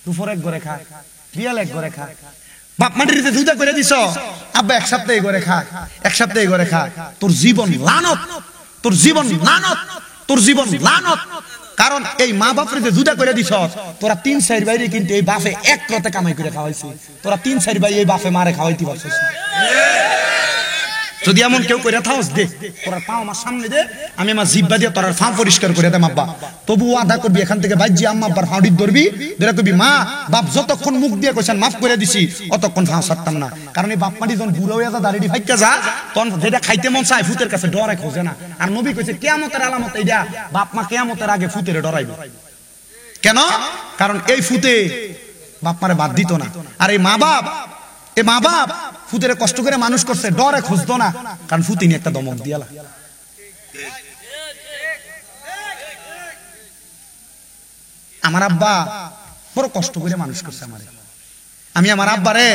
দুপুরে এক ঘরে খা, বিয়াল এক ঘরে খা, বাপ মাটির জুদা করে দিছ। আব্বা এক সপ্তাহে ঘরে খা, এক সপ্তাহে ঘরে খা, তোর জীবন লানত, তোর জীবন লানত, তোর জীবন লানত। কারণ এই মা বাপরে যে জুদা করে দিছ, তোরা 3-4 বাইরে কিন্তু এই বাপে এক রাতে কামাই করে খাওয়াইছি, তোরা 3-4 ভাই এই বাপে মারে খাওয়াইতে পারছিস না। যদি এমন কেউ করে থাকস দে, তোর পাও আমার সামনে দে, আমি আমার জিব্বা দিয়ে তোর ফাঁ পরিষ্কার করে দেম আব্বা। তবু আদা করবি এখান থেকে বাইজি, আম্মা আব্বার ফাঁড়ি ধরবি, ধরে কবি মা বাপ যতক্ষণ মুখ দিয়ে কইছেন মাফ করে দিছি, অতক্ষণ ফাঁ ছাড়তাম না। কারণ এই বাপ মাটি যখন বুড়ো হয়ে যা দাঁড়িয়ে ফাইকা যা, তখন যেটা খাইতে মন চায় ফুতের কাছে ডরে খোঁজে না। আর নবী কইছে কিয়ামতের আলামত এইটা, বাপ মা কিয়ামতের আগে ফুতের ডরাইবে। কেন? কারণ এই ফুতে বাপ মারে বাদ দিত না। আর এই মা বাপ ফুতের কষ্ট করে মানুষ করছে, ডরে খুঁজতো না, কারণ ফুতিনি একটা দমক দিয়ালা। আমার আব্বা বড় কষ্ট করে মানুষ করছে আমারে। আমি আমার আব্বারে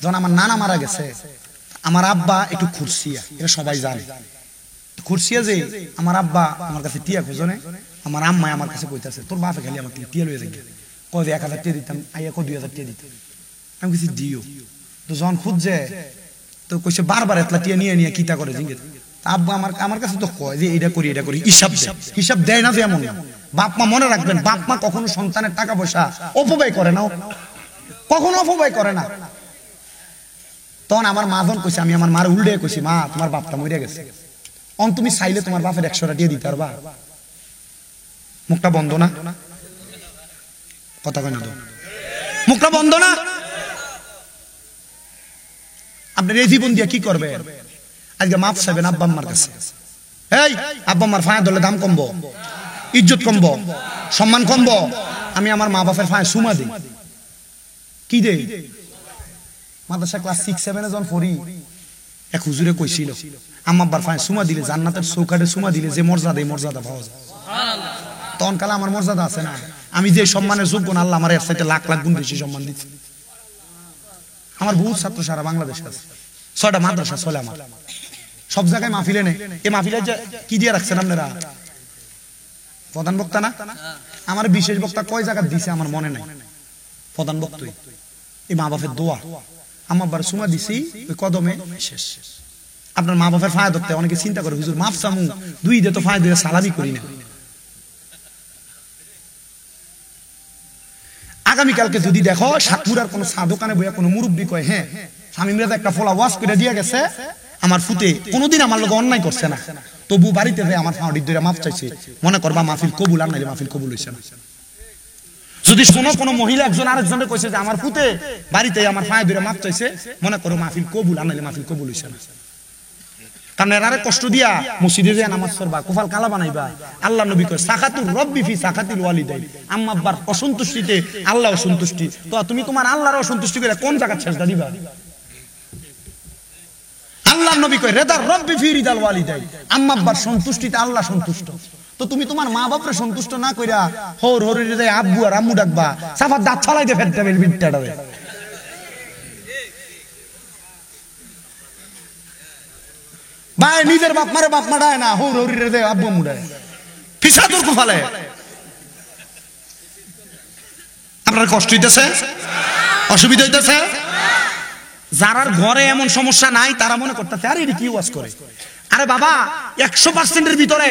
যখন আমার নানা মারা গেছে, আমার আব্বা একটু খুরসিয়া, এটা সবাই জানে। খুরসিয়া যে আমার আব্বা আমার কাছে টিয়া খোঁজনে, আমার আম্মায় আমার কাছে কইতাছে তোর বাপে খালি আমাকে টিয়া লইয়া যাই, কয় 1000 টিয়া দিতাম, আইয়া কয় 2000 টিয়া দিতাম। আমি কিছু দিও তো যখন খুঁজছে তো কইছে বারবার এতলা টিয়া নিয়ে নিয়ে কিতা করে জিঙ্গে। আব্বা আমার কাছে তো কয় যে এটা করি এটা করি, হিসাব দেয় না। যে এমন বাপ মা মনে রাখবেন, বাপ মা কখনো সন্তানের টাকা পয়সা অপব্যয় করে না, কখনো অপব্যয় করে না। তখন আমার মা যখন কইছে, আমি আমার মার উল্টে কইছি, মা তোমার বাপটা মরে গেছে, অন তুমি চাইলে তোমার বাপের 100 টাকা দিয়ে দিতে পারবা? মুখটা বন্ধ না, কথা কয় না তো, মুখটা বন্ধ না। আপনার এই জীবন দিয়ে কি করবে? আজকে মাফ চাইবেন আব্বা আম্মার কাছে। এই আব্বা আম্মার ফায়া ধরলে দাম কমবো, ইজ্জত কমবো, সম্মান কমবো। আমি আমার মা বাপের ফায়া সুমা দিই, কি দেই? মাদ্রাসা ক্লাস 6-7 যখন পড়ি, এক হুজুরে কইছিল আম্মা আব্বার ফায়া সুমা দিলে জান্নাতের চৌকাঠে সুমা দিলে যে মর্যাদা, এই মর্যাদা পাওয়া যায়। তখন কালে আমার মর্যাদা আছে না, আমি যে সম্মানের যোগ্য না, আল্লাহ আমার এর চাইতে লাখ লাখ গুণ বেশি সম্মান দিচ্ছে। আমার বহুত ছাত্র সারা বাংলাদেশ আছে, 6টা মাদ্রাসা চলে আমার, সব জায়গায় মাহফিলে নেই। এই মাহফিলে কি দিয়ে রাখছেন আপনারা? প্রধান বক্তা না? আমার বিশেষ বক্তা কয় জায়গা দিছে আমার মনে নাই, প্রধান বক্তই এই মা বাপের দোয়া। আমার বার সুমা দিছি ওই কদমে শেষ। আপনার মা বাপের ফায়দা ধরতে অনেকে চিন্তা করে, হুজুর মাফ চামু 2 ঈদে তো ফায়দা দিয়ে সালামি করি না। আগামীকালকে যদি দেখো সাতপুরার কোন চা দোকানে বইয়া কোন মুরব্বী কয়, হ্যাঁ স্বামী মিরাজ একটা ফলা ওয়াজ করে দিয়ে গেছে, আমার ফুতে কোনোদিন আমার লোক অন্যায় করছে না, তবু বাড়িতে যায় আমার ফাঁড়ির ধরে মাফ চাইছে, মনে করবা মাহফিল কবুল, আর নাইলে মাহফিল কবুল হইছে না। যদি শোনো কোনো মহিলা একজন আরেকজনের কইছে যে আমার ফুতে বাড়িতে আমার ফাঁড়ি ধরে মাফ চাইছে, মনে করো মাহফিল কবুল, আর নাইলে মাহফিল কবুল হইছে না। কারণ এরারে কষ্ট দিয়া মসজিদে যে নামাজ পড়বা, কোফাল কালা বানাইবা। আল্লাহ নবী কয় সাকাতুর রব্বি ফি সাকাতিল ওয়ালিদাইন, আম্মা আব্বার অসন্তুষ্টিতে আল্লাহ অসন্তুষ্টি। তো তুমি তোমার আল্লাহর অসন্তুষ্টি করে কোন জায়গা ছেড়ে দিবা? আল্লাহ নবী কয় রেদার রব্বি ফি রিদাল ওয়ালিদাইন, আম্মা আব্বার সন্তুষ্টিতে আল্লাহ সন্তুষ্ট। তো তুমি তোমার মা বাপরে সন্তুষ্ট না কইরা হর হর রে আব্বু আর আম্মু ডাকবা, সাফা দাঁত ছলাইতে ফেলতে হবে বিটটারে। ভাই নিজের বাপ মারে বাপ মারায় না, হৌর হৌরি রে আব্বু মুড়ায়, ফিসা তোর কোফালে। আপনার কষ্ট হইতেছে, অসুবিধা হইতেছে? যারার ঘরে এমন সমস্যা নাই তারা মনে করতেছে আরে এটা কি ওয়াজ করে। আরে বাবা 100%-এর ভিতরে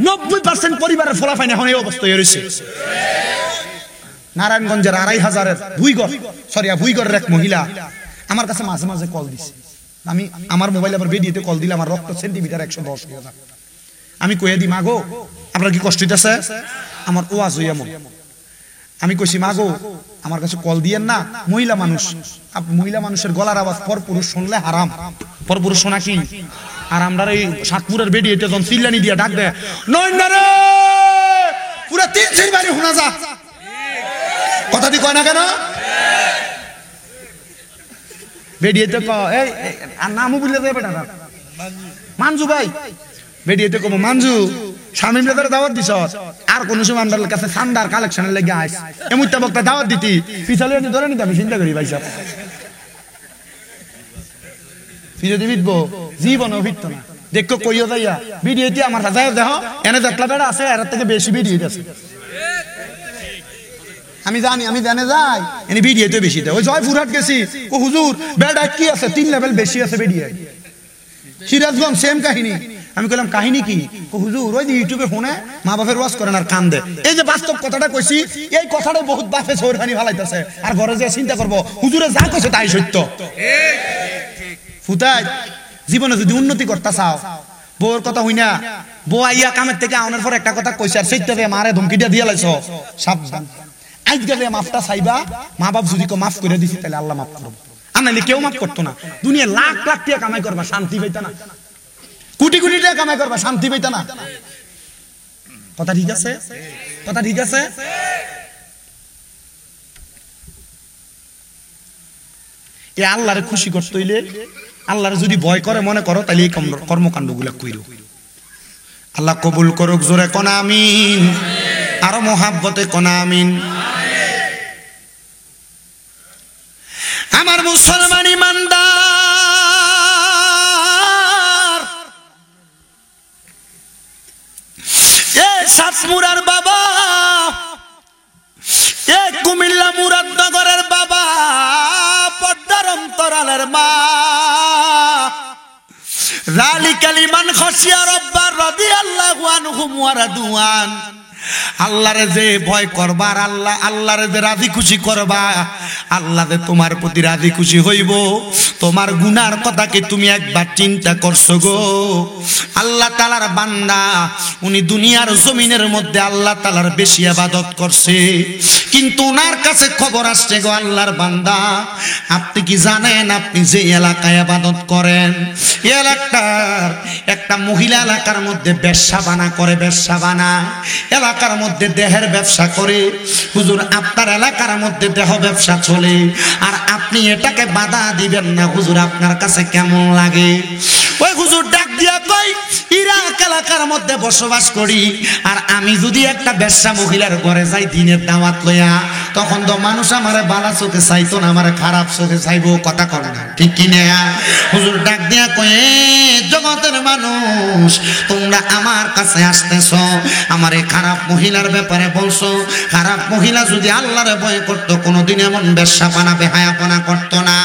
90% পরিবারের ফলাফল এখন এই অবস্থা হয়েছে। নারায়ণগঞ্জের 2500-এর ভুইগড়ের এক মহিলা আমার কাছে মাঝে মাঝে কল দিছে। আমি আমার মোবাইল আবার বেডিয়েতে কল দিলে আমার রক্ত সেন্টিমিটার 110 হয়ে যায়। আমি কইয়া দি মাগো আপনার কি কষ্ট হইতেছে? আমার ওয়াজ হই এমন। আমি কইছি মাগো আমার কাছে কল দিয়েন না, মহিলা মানুষ, মহিলা মানুষের গলার আওয়াজ পরপুরুষ শুনলে হারাম, পরপুরুষ শোনা কি? আর আমরা এই সাতপুরের বেডিয়েতে যখন চিল্লানি দিয়া ডাক দেয় নয়নারে পুরা 3 বাড়ি শোনা যা, কথা দি কয় না কেন? বেডিয়েতে ক এই আর নামও বলে দেবে বেটা মানজু ভাই বেডিয়েতে কব মানজু স্বামী ব্রাদার দাওয়াত দিছ আর কোন সময় আমাদের কাছে সান্দার কালেকশনের লেগে আইস এমুত্তা বক্তা দাওয়াত দিতি পিছালে নি ধরে নিতে আমি চিন্তা করি ভাই সাহেব ফিরে দিবিতবো জীবনও ফিরতো না দেখো কইও যাইয়া ভিডিওটি আমার কাছে দেখো এনে দেখলা বেড়া আছে এর থেকে বেশি ভিডিও আছে আমি জানি আমি জানে যাই এনে ভিডিওতে বেশি দেয় ওই জয়পুরহাট গেছি ও হুজুর বেড়া কি আছে 3 লেভেল বেশি আছে ভিডিও সিরাজগঞ্জ সেম কাহিনী আমি কইলাম কাহিনী কি ও হুজুর ওই যে ইউটিউবে ফোনে মা বাপের ওয়াজ করেন আর কান্দে এই যে বাস্তব কথাটা কইছি এই কথাটা বহুত বাপে সরহানি ফালাইতেছে আর ঘরে যে চিন্তা করব হুজুরে যা কইছে তাই সত্য ঠিক ফুটাই জীবনে যদি উন্নতি করতে চাও বউর কথা হই না বউ আইয়া কামের থেকে আউনের পর একটা কথা কইছে আর সেইটাতে মারে ধমকিটা দিয়ে লাইছো সাবধান আজ গেলে মাফটা চাইবা মা বাপ যদি কো মাফ করে দিছি তাহলে আল্লাহ মাফ করবে আর নাহলে কেউ মাফ করতো না দুনিয়া লাখ লাখ টাকা কামাই করবা শান্তি পাইতা না কোটি কোটি টাকা কামাই করবা শান্তি পাইতা না কথা ঠিক আছে কথা ঠিক আছে এ আল্লাহরে খুশি করতে হইলে আল্লাহরে যদি ভয় করে মনে করো তাহলে এই কর্মকাণ্ডগুলো কইরো আল্লাহ কবুল করুক জোরে কোন আমিন আরো মোহাব্বতে কোন আমিন আমার মুসলমান ইমানদার এ সাতমুরার বাবা এ কুমিল্লা মুরাদনগরের বাবা পদ্মার অন্তরালের মা যালিকাল লিমান খাশিয়া রাব্বার রাদিয়াল্লাহু আনহুম ওয়া রাদওয়ান আল্লাহরে যে ভয় করবা আর আল্লাহরে যে রাজি খুশি করবা আল্লাহ যে তোমার প্রতি রাজি খুশি হইব তোমার গুনার কথা কি তুমি একবার চিন্তা করছো গো আল্লাহ তাআলার বান্দা উনি দুনিয়ার জমিনের মধ্যে আল্লাহ তাআলার বেশি ইবাদত করছে কিন্তু ওনার কাছে খবর আসছে গো আল্লাহর বান্দা আপনি কি জানেন আপনি যে এলাকায় ইবাদত করেন এই এলাকার একটা মহিলা এলাকার মধ্যে ব্যবসাবানা করে ব্যবসাবানা এলাকার মধ্যে দেহের ব্যবসা করে হুজুর আপনার এলাকার মধ্যে দেহ ব্যবসা চলে আর আপনি এটাকে বাধা দিবেন না হুজুর আপনার কাছে কেমন লাগে ওই হুজুর ডাক দিয়া কই ইরাক এলাকার মধ্যে বসবাস করি আর আমি যদি একটা ব্যবসা মহিলার ঘরে যাই দিনের দাওয়াত লইয়া তখন তো মানুষ আমারে বালা চোখে চাইতো না আমারে খারাপ চোখে চাইবো কথা করে না ঠিক কি না হুজুর ডাক দিয়া কই জগতের মানুষ তোমরা আমার কাছে আসতেছো আমারে খারাপ মহিলার ব্যাপারে বলছো খারাপ মহিলা যদি আল্লাহরে ভয় করতো কোনোদিন এমন ব্যবসাপানা বেহায়াপনা করতো না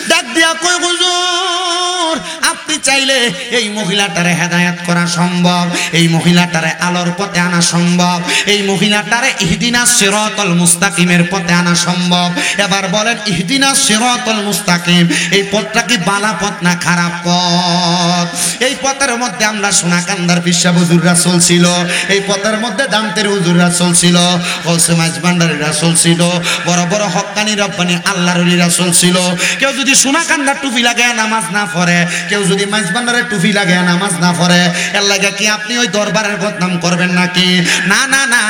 ডাক দিয়া কই হুজুর আপনি চাইলে এই মহিলাটারে হেদায়েত করা সম্ভব এই মহিলাটারে আলোর পথে আনা সম্ভব এই মহিলাটারে ইহদিনাস সিরাতাল মুস্তাকিমের পথে আনা সম্ভব এবার বলেন ইহদিনাস সিরাতাল মুস্তাকিম এই পথটা কি বালা পথ না খারাপ পথ এই পথের মধ্যে আমরা সোনাকান্দার পিসা হুজুররা চলছিল এই পথের মধ্যে দামতের হুজুররা চলছিল ওসে মাঝ ভান্ডারীরা চলছিল বড় বড় হক্কানি রব্বানি আল্লাহর ওলিরা চলছিল কেউ যদি সোনাকান্দার টুপি লাগায় নামাজ না পড়ে কেউ যদি মাঝ ভান্ডারের টুপি লাগায় নামাজ না পড়ে এর লাগে কি আপনি ওই দরবারের বদনাম করবেন নাকি না না না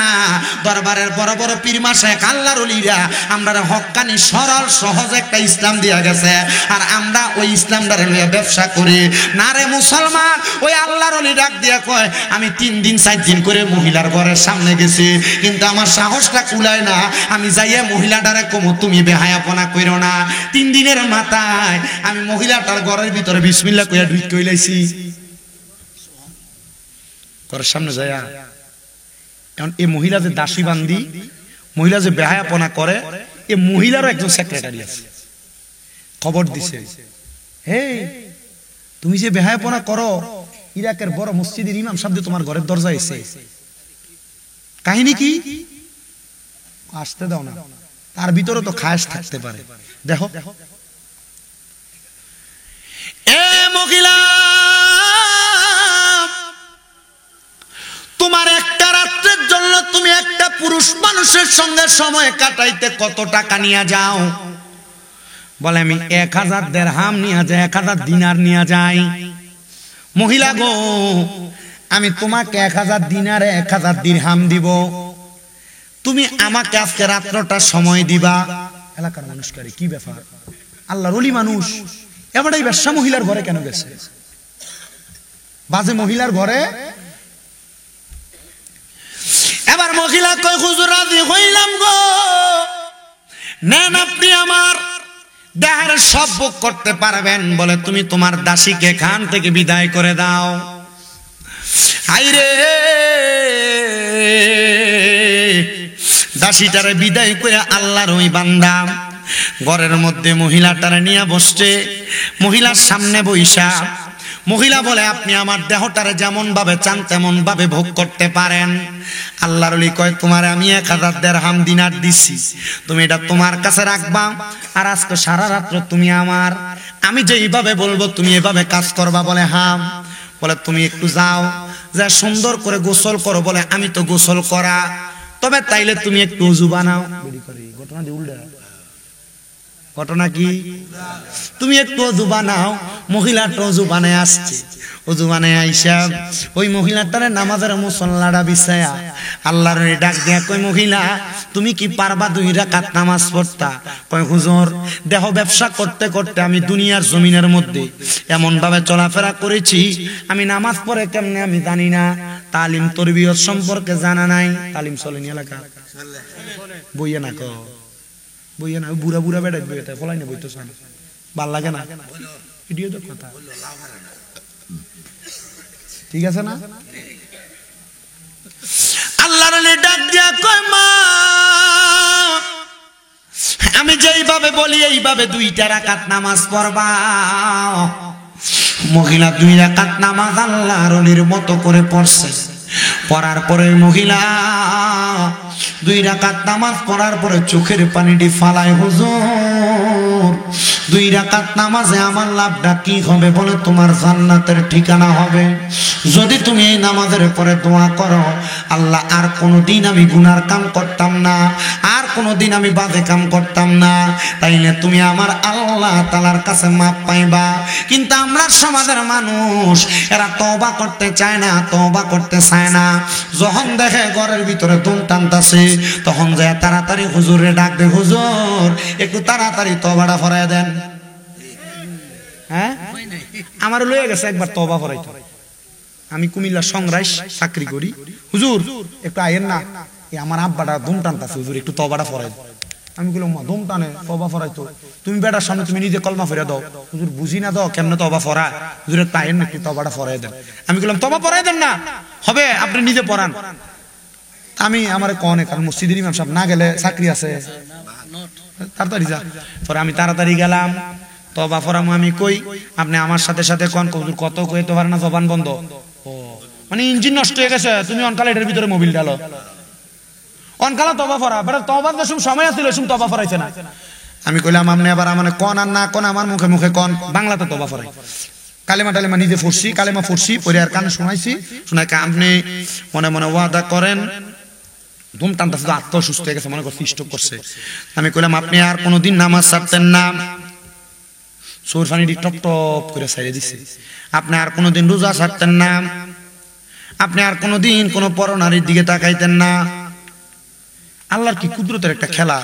দরবারের বড় বড় পীর মাশায়েখ আল্লাহর ওলিরা আমরা হক্কানি সরল সহজ একটা ইসলাম দিয়া গেছে আর আমরা ওই ইসলামটারে লইয়া ব্যবসা করি না রে মুসলমান ওই আল্লাহর ওলি ডাক দিয়া কয় আমি 3 দিন 4 দিন করে মহিলার ঘরের সামনে গেছি কিন্তু আমার সাহসটা কুলায় না আমি যাইয়া মহিলাটারে কমু তুমি বেহায়াপনা কইরো না 3 দিনের মাথায় আমি মহিলাটার ঘরের ভিতরে বিসমিল্লাহ কইয়া ঢুক কইলাইছি ঘরের সামনে যাইয়া এখন এই মহিলা যে দাসী বান্দি মহিলা যে বেহায়াপনা করে এই মহিলারও একজন সেক্রেটারি আছে খবর দিছে হে তুমি যে বেহায়াপনা করো ইরাকের বড় মসজিদের ইমাম সাহেব তোমার ঘরের দরজায় এসে কাহিনী কি আসতে দাও না তার ভিতরে তো খায়েশ থাকতে পারে দেখো এ মহিলা তোমার একটা রাত্রের জন্য তুমি একটা পুরুষ মানুষের সঙ্গে সময় কাটাইতে কত টাকা নিয়ে যাও বলে আমি 1000 দিরহাম নিয়ে যাই 1000 দিনার নিয়ে যাই মহিলা গো আমি তোমাকে 1000 দিনারে 1000 দিরহাম দিব তুমি আমাকে আজকে রাত্রটা সময় দিবা এলাকার মানুষ করে কি ব্যাপার আল্লাহর ওলি মানুষ, এবার এই ব্যবসা মহিলার ঘরে কেন গেছে? বাজে মহিলার ঘরে। এবার মহিলা কই হুজুর রাজি হইলাম গো, নেন আপনি আমার দেহের সব ভোগ করতে পারবেন। বলে তুমি তোমার দাসীকে খান থেকে বিদায় করে দাও। আইরে দাসীটারে বিদায় করে আল্লাহর ওই বান্দা ঘরের মধ্যে মহিলাটারে নিয়ে বসছে। মহিলার সামনে বইসা মহিলা বলে আপনি আমার দেহটারে যেমন ভাবে চান তেমন ভাবে ভোগ করতে পারেন। আল্লাহর ওলি কয় তোমারে আমি 1000 দিরহাম দিনার দিছি, তুমি এটা তোমার কাছে রাখবা, আর আজকে সারা রাত্র তুমি আমার, আমি যেইভাবে বলবো তুমি এভাবে কাজ করবা। বলে হ্যাঁ। বলে তুমি একটু যাও, যা সুন্দর করে গোসল করো। বলে আমি তো গোসল করা, তবে তাইলে তুমি একটু ওযু বানাও। ঘটনা দিয়ে উল্টা। ঘটনা কি? তুমি একটু ওযু বানাও। মহিলাটা ওযু বানায় আসছে। ওযু বানায় আইসা ওই মহিলাটারে নামাজের মুসল্লাটা বিছায়া আল্লাহর ডাক দিয়া কই মহিলা তুমি কি পারবা 2 রাকাত নামাজ পড়তা? কয় হুজুর দেহ ব্যবসা করতে করতে আমি দুনিয়ার জমিনের মধ্যে এমন ভাবে চলাফেরা করেছি, আমি নামাজ পড়ে কেমনে আমি জানি না, তালিম তরবিয়ত সম্পর্কে জানা নাই। তালিম চলেনি এলাকা বইয়া না কো বইয়া না, বুড়া বুড়া বেড়াই বইতে ফলাই না বইতো সান ভাল লাগে না, এটিও তো কথা। ঠিক আছে না? আল্লাহর ডাক দিয়া কয় মা আমি যেইভাবে বলি এইভাবে 2 রাকাত নামাজ পড়বা। মহিলা 2 রাকাত নামাজ আল্লাহর ওলির মতো করে পড়ছে। পড়ার পরে মহিলা 2 রাকাত নামাজ পড়ার পরে চোখের পানিটি ফালায় হুজুর 2 রাকাত নামাজে আমার লাভটা কি হবে? বলে তোমার জান্নাতের ঠিকানা হবে। যদি তুমি এই নামাজের পরে দোয়া করো আল্লাহ আর কোনোদিন আমি গুনার কাম করতাম না, আর কোনোদিন আমি বাজে কাম করতাম না, তাইলে তুমি আমার আল্লাহ তাআলার কাছে মাপ পাইবা। কিন্তু আমরা সমাজের মানুষ এরা তওবা করতে চায় না, তওবা করতে চায় না। যখন দেখে ঘরের ভিতরে ধুম টানতাছে তখন যায় তাড়াতাড়ি হুজুরে ডাক দে, হুজুর একটু তাড়াতাড়ি তওবাটা ফরায় দেন। হ্যাঁ আমার লয়ে গেছে একবার তওবা ফরাইতো। আমি কুমিল্লা সংরাইশ চাকরি করি, হুজুর একটু আইয়েন না, এই আমার আব্বাটা ধুম টানতাছে, হুজুর একটু তওবাটা ফরাই দেন। আমি বললাম মা ধুম টানে তওবা ফরাইতো, তুমি বেটার সামনে তুমি নিজে কলমা ফিরে দাও। হুজুর বুঝি না দাও কেমনে তওবা ফরা, হুজুর একটু আইয়েন না একটু তওবাটা ফরাই দেন। আমি বললাম তওবা ফরাই দেন না, হবে আপনি নিজে পড়ান। আমি আমার কনে কারণ মসজিদের ইমাম সাহেব না গেলে চাকরি আছে, তাড়াতাড়ি যা। পরে আমি তাড়াতাড়ি গেলাম, তওবা ফরামু আমি কই, আপনি আমার সাথে সাথে কোন হুজুর কত কইতে পারে না, জবান বন্ধ। ও মানে ইঞ্জিন নষ্ট হয়ে গেছে, তুমি অনকালে এটার ভিতরে মোবিল ডালো, অনকালা তওবা ফরা, বেটা তওবার যে সময় আছিল ওই সময় তওবা ফরাইছে না। আমি কইলাম আপনি আবার মানে কোন আর না কোন আমার মুখে মুখে কোন, বাংলাতে তওবা ফরাই। কালেমা টালেমা নিজে পড়ছি, কালেমা পড়ছি, পড়ে আর কানে শোনাইছি, শোনাই আপনি মনে মনে ওয়াদা করেন। ধুম টানটা শুধু আত্ম সুস্থ হয়ে গেছে, মনে করছি স্ট্রোক করছে। আমি কইলাম আপনি আর কোনোদিন নামাজ ছাড়তেন না, চোর পানিটি টপ টপ করে ছাইড়ে দিছে। আপনি আর কোনোদিন রোজা ছাড়তেন না, আপনি আর কোনোদিন কোনো পরনারীর দিকে তাকাইতেন না। আল্লাহর কি কুদরতের একটা খেলা।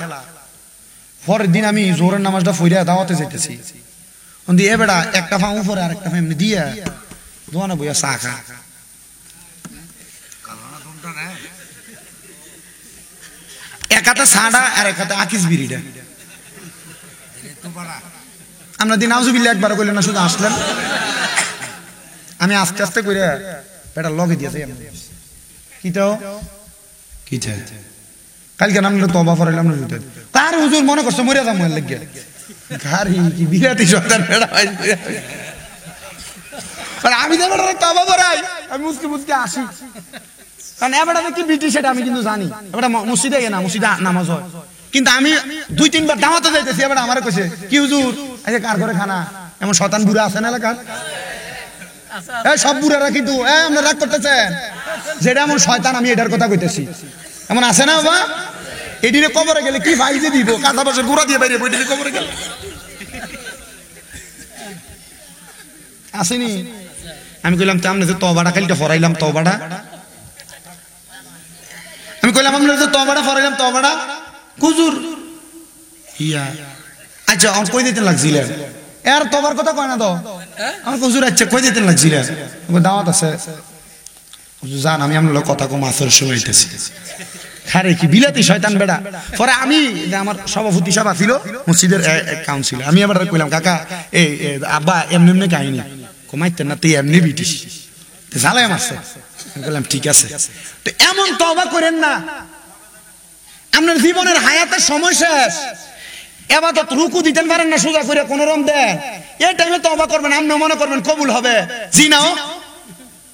পরের দিন আমি জোহরের নামাজটা ফইরা দাওয়াতে যাইতেছি, এ বেড়া একটা পা উপরে আর একটা পা এমনি দিয়া দোয়ানা বইয়া চা খা। এক হাতে ছাড়া আর এক হাতে আকিস বিড়িটা। আমরা দিন আউযুবিল্লাহ একবার কইলেন না, শুধু আসলেন। আমি আস্তে আস্তে করে বেটা লগে দিয়েছি। কি তো কি কালকে নামলে তওবা ফরাইলাম না, জুতে তার হুজুর মনে করছে মরিয়া যাম মনে লাগে গাড়ি কি বিরাটি শয়তান বেড়া। আমি তো বেটা তওবা ফরাই, আমি মুসকি মুসকি আসি, কারণ এবারে কি ব্রিটিশ সেটা আমি কিন্তু জানি। এবারে মসজিদে না, মসজিদে নামাজ হয়, কিন্তু আমি 2-3 বার দাওয়াতে যাইতেছি। এবারে আমারে কইছে কি হুজুর আজকে কার ঘরে খানা, এমন শয়তান বুড়া আছে না এলাকার? এই সব বুড়ারা কিন্তু আমরা রাগ করতেছেন, যেটা এমন শয়তান আমি এটার কথা কইতেছি, এমন আছে না বাবা? এদিকে কবরে গেলে কি ভাই যে দিব, কাঁচা বছর গুড়া দিয়ে বাইরে বইটিতে কবরে গেল আসেনি। আমি কইলাম আমরা যে তওবাটা খালিটা ফরাইলাম, তওবাটা আমি কইলাম আমরা যে তওবাটা ফরাইলাম, তওবাটা হুজুর ইয়া আজ আচ্ছা আমার কই দিতে লাগছিলেন এর তোবার কথা কয় না তো আমার হুজুর আচ্ছা কই দিতে লাগছিলেন দাওয়াত আছে জান আমি আপনার কথা কম আসর শুনাইতেছি খারে কি বিলাতি শয়তান বেড়া পরে আমি আমার সভাপতি সাহেব ছিল মসজিদের কাউন্সিলর আমি আবার কইলাম কাকা এই আব্বা এমনি এমনি কাহিনী কমাইতেন না তুই এমনি বিটিস জ্বালাই মারছে বললাম ঠিক আছে তো এমন তওবা করেন না আপনার জীবনের হায়াতের সময় শেষ এবাদত রুকু দিতেন পারেন না সোজা করে কোন রকম দেন এই টাইমে তওবা করবেন আপনি মনে করবেন কবুল হবে জি না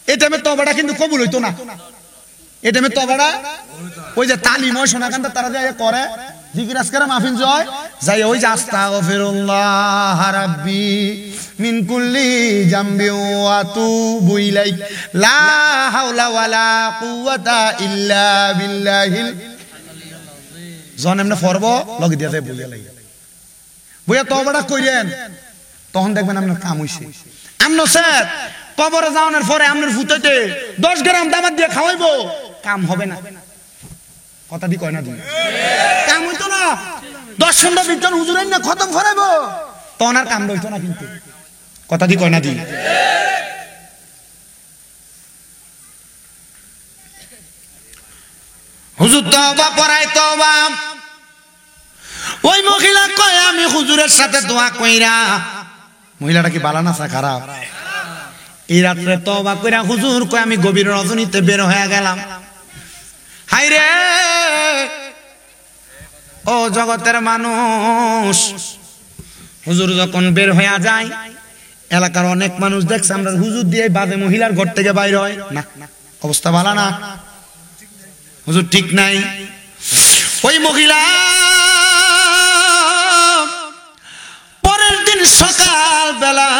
এই টাইমে তওবাটা কিন্তু কবুল হইতো না এই টাইমে তওবাটা ওই যে তালিম হয় সোনাকান্ত তারা যে করে জিকির আজকার মাহফিল জয় যাই ওই যে আস্তাগফিরুল্লাহ রাব্বি মিন কুল্লি জামবি ওয়া আতুবু ইলাইহি লা হাওলা ওয়ালা কুওয়াতা ইল্লা বিল্লাহিল জন এমনে ফরব লগে দিয়া যায় বইয়া লাগে বইয়া তওবাটা কইরেন তখন দেখবেন আপনার কাম হইছে আমনো স্যার কবরে যাওয়ার পরে আপনার ফুটাইতে 10 গ্রাম দামাত দিয়ে খাওয়াইবো কাম হবে না কথা দি কয় না তুমি কাম হইতো না 10 বিজন হুজুরাই না খতম করাইবো তখন আর কাম হইতো না কিন্তু কথা দি কয় না দি হুজুর তওবা পড়াই তওবা ওই মহিলা কয় আমি হুজুরের সাথে দোয়া কইরা মহিলাটা কি বালা না খারাপ এই রাত্রে তওবা কইরা হুজুর কয় আমি গভীর রজনীতে বের হয়ে গেলাম হাই রে ও জগতের মানুষ হুজুর যখন বের হয়ে যায় এলাকার অনেক মানুষ দেখছে আমরা হুজুর দিয়ে বাজে মহিলার ঘর থেকে বাইর হয় না অবস্থা ভালো না হুজুর ঠিক নাই ওই মহিলা পরের দিন সকাল বেলা